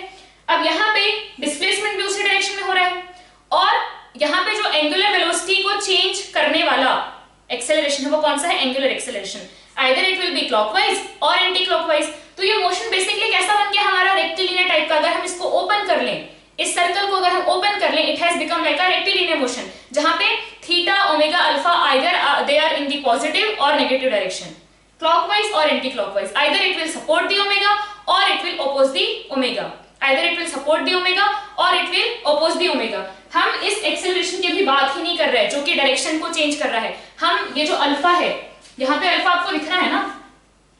अब यहाँ पे डिस्प्लेसमेंट भी उसी डायरेक्शन में हो रहा है, और यहाँ पे जो एंगुलर वेलोसिटी को चेंज करने वाला एक्सेलरेशन है वो कौन सा है, angular acceleration, either it will B clockwise और एंटी क्लॉकवाइज। तो ये मोशन बेसिकली कैसा बन गया हमारा, रेक्टिलिनियर टाइप का। अगर हम इसको ओपन कर लें, इस सर्कल को अगर हम ओपन कर लें, it has become like a rectilinear motion, जहां पे theta omega alpha either they are in the positive और नेगेटिव डायरेक्शन, क्लॉकवाइज और anti clockwise, either it will support the omega और it will oppose the omega, either it will support the omega और it will oppose the omega. हम इस acceleration की भी बात ही नहीं कर रहे हैं जो कि डायरेक्शन को चेंज कर रहा है, हम ये जो अल्फा है, यहाँ पे अल्फा आपको दिख रहा है ना,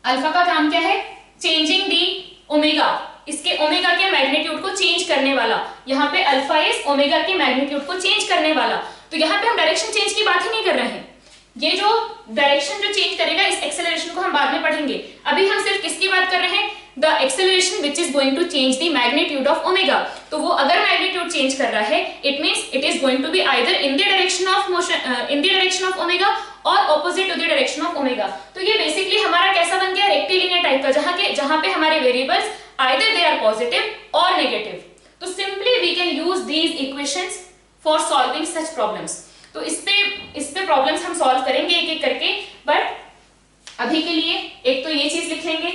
अल्फा का काम क्या है, चेंजिंग दी ओमेगा, इसके ओमेगा के मैग्नीट्यूड को चेंज करने वाला, यहाँ पे अल्फा इज ओमेगा के मैग्नीट्यूड को चेंज करने वाला। तो यहाँ पे हम डायरेक्शन चेंज की बात ही नहीं कर रहे हैं, ये जो डायरेक्शन जो चेंज करेगा इस एक्सेलरेशन को हम बाद में पढ़ेंगे, अभी हम सिर्फ किसकी बात कर रहे हैं, the acceleration which is going to change the magnitude of omega. तो वो अगर मैग्नीट्यूड चेंज कर रहा है, it means it is going to be either in the direction of motion, in the direction of omega और opposite to the direction of omega. तो ये basically हमारा कैसा बन गया, रेक्टिलिनियर टाइप का, जहां पे हमारे variables either they are positive और नेगेटिव। तो simply we can use these equations for solving such problems. तो इस पे प्रॉब्लम्स हम सॉल्व करेंगे एक एक करके, बट अभी के लिए एक तो ये चीज लिख लेंगे,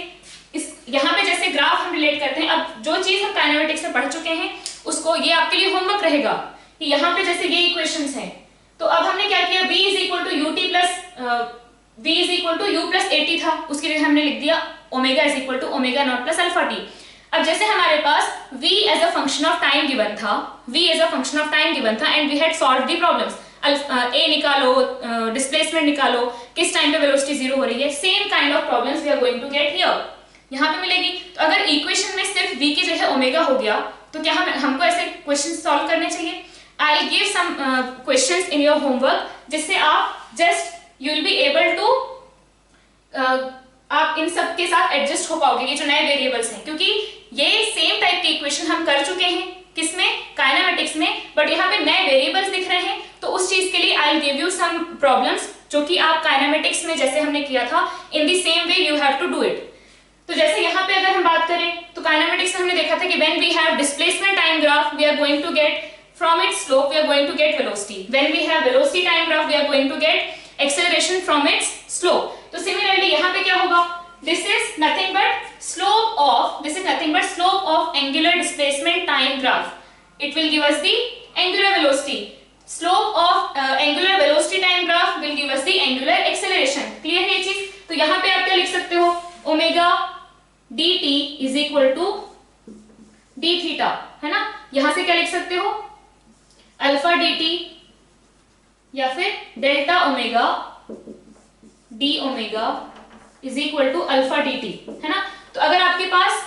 इस यहाँ पे जैसे ग्राफ हम रिलेट करते हैं, अब जो चीज हम काइनेमेटिक्स में पढ़ चुके हैं उसको, ये आपके लिए होमवर्क रहेगा कि यहाँ पे जैसे ये इक्वेशंस हैं, तो अब हमने क्या किया, v is equal to ut plus v is equal to u plus at था, उसके लिए हमने लिख दिया omega is equal to omega naught plus alpha t। अब जैसे हमारे पास v as a function of time given था, v as a function of time given था, and we had solved the problems, a निकालो, डिस्प्लेसमेंट निकालो, किस time पे वेलोसिटी जीरो हो रही है, same kind of problems we are going to get here, यहाँ पे मिलेगी। तो अगर इक्वेशन में सिर्फ v की जगह ओमेगा हो गया, तो क्या हमको ऐसे क्वेश्चन सॉल्व करने चाहिए। I will give some questions in your homework, जिससे आप just you will be able to, आप इन सब के साथ एडजस्ट हो पाओगे, ये जो नए वेरिएबल्स हैं, क्योंकि ये सेम टाइप के इक्वेशन हम कर चुके हैं किसमें, काइनेमेटिक्स में, बट यहाँ पे नए वेरिएबल्स दिख रहे हैं। तो उस चीज के लिए I will give you some problems जो कि आप काइनेमेटिक्स में जैसे हमने किया था, in the same way you have to do it. तो जैसे यहाँ पे अगर हम बात करें, तो काइनेमेटिक्स में हमने देखा था कि when we have displacement time graph, we are going to get from its slope we are going to get velocity. When we have velocity time graph, we are going to get acceleration from its slope. तो similarly यहाँ पे क्या होगा, this is nothing but slope of angular displacement time graph. It will give us the angular velocity. Slope of angular velocity time graph will give us the angular acceleration. Clear है ये चीज? तो यहाँ पे आप क्या लिख सकते हो, omega dt is equal to d theta, है ना, यहाँ से क्या लिख सकते हो, अल्फा dt या फिर delta omega d omega is equal to alpha dt, है ना। तो अगर आपके पास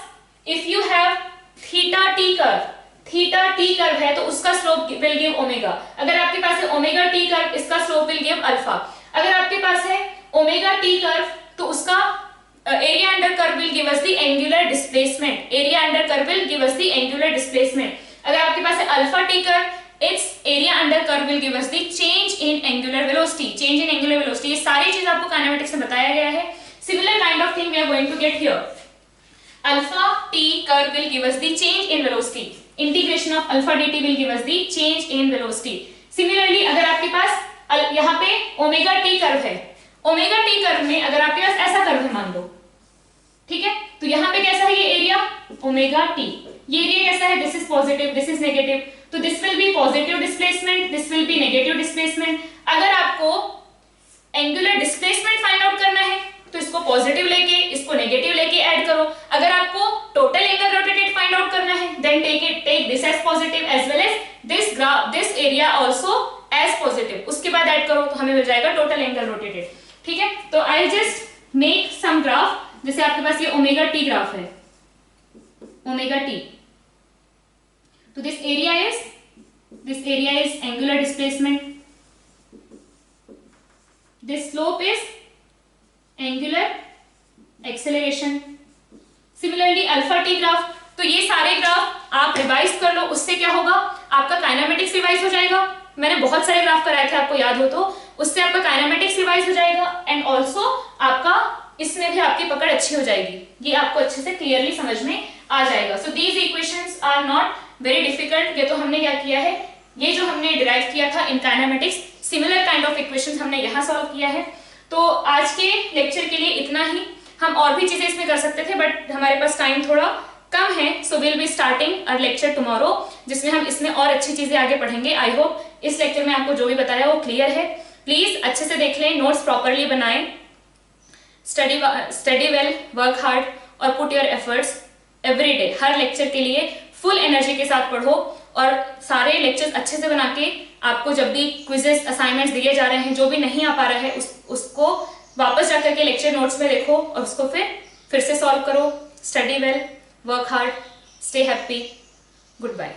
if you have theta t curve, theta t curve है तो उसका स्लोप विल गिव ओमेगा। अगर आपके पास है ओमेगा टी कर्व, इसका स्लोप विल गिव अल्फा। अगर आपके पास है ओमेगा टी कर्व तो उसका area under curve will give us the angular displacement. Area under curve will give us the angular displacement. अगर आपके पास है alpha T curve, it's area under curve will give us the change in angular velocity. Change in angular velocity, ये सारी चीज आपको kinematics में बताया गया है। Similar kind of thing we are going to get here. Alpha t curve will give us the change in velocity. Integration of alpha dt will give us the change in velocity. Similarly, अगर आपके पास यहाँ पे omega T curve है, omega T curve में अगर आपके पास ऐसा curve है मान लो, ठीक है, तो यहाँ पे कैसा है ये एरिया ओमेगा टी, ये एरिया कैसा है, this is positive, this is negative, तो this will be positive displacement, this will be negative displacement. अगर आपको एंगुलर डिस्प्लेसमेंट फाइंड आउट करना है तो इसको पॉजिटिव लेके इसको नेगेटिव लेके ऐड करो। अगर आपको total angle rotated find out करना है then take this as positive as well as this area also as positive, उसके बाद ऐड करो तो हमें मिल जाएगा टोटल एंगल रोटेटेड। ठीक है, तो I just make some graph. जैसे आपके पास ये ओमेगा टी ग्राफ है, ओमेगा टी, तो this area is angular displacement, this slope is angular acceleration. Similarly alpha t graph, तो ये सारे ग्राफ आप रिवाइज कर लो, उससे क्या होगा आपका काइनेमेटिक्स रिवाइज हो जाएगा। मैंने बहुत सारे ग्राफ कराए थे, आपको याद हो तो, उससे आपका काइनेमेटिक्स रिवाइज हो जाएगा एंड ऑल्सो आपका इसमें भी आपकी पकड़ अच्छी हो जाएगी, ये आपको अच्छे से क्लियरली समझ में आ जाएगा। So these equations are not very difficult. ये तो हमने क्या किया है, ये जो हमने डिराइव किया था in kinematics, similar kind of equations हमने यहाँ सॉल्व किया है। तो आज के लेक्चर के लिए इतना ही। हम और भी चीजें इसमें कर सकते थे बट हमारे पास टाइम थोड़ा कम है, so will be starting a lecture tomorrow जिसमें हम इसमें और अच्छी चीजें आगे पढ़ेंगे। आई होप इस लेक्चर में आपको जो भी बताया वो क्लियर है। प्लीज अच्छे से देख लें, नोट्स प्रॉपरली बनाएं, स्टडी वेल, वर्क हार्ड और put your efforts every day. Her lecture के लिए फुल एनर्जी के साथ पढ़ो और सारे लेक्चर्स अच्छे से बना के आपको जब भी क्विजेस असाइनमेंट्स दिए जा रहे हैं, जो भी नहीं आ पा रहा है उसको वापस जाकर के लेक्चर नोट्स में देखो और उसको फिर से सॉल्व करो। Study well, work hard, stay happy, good bye.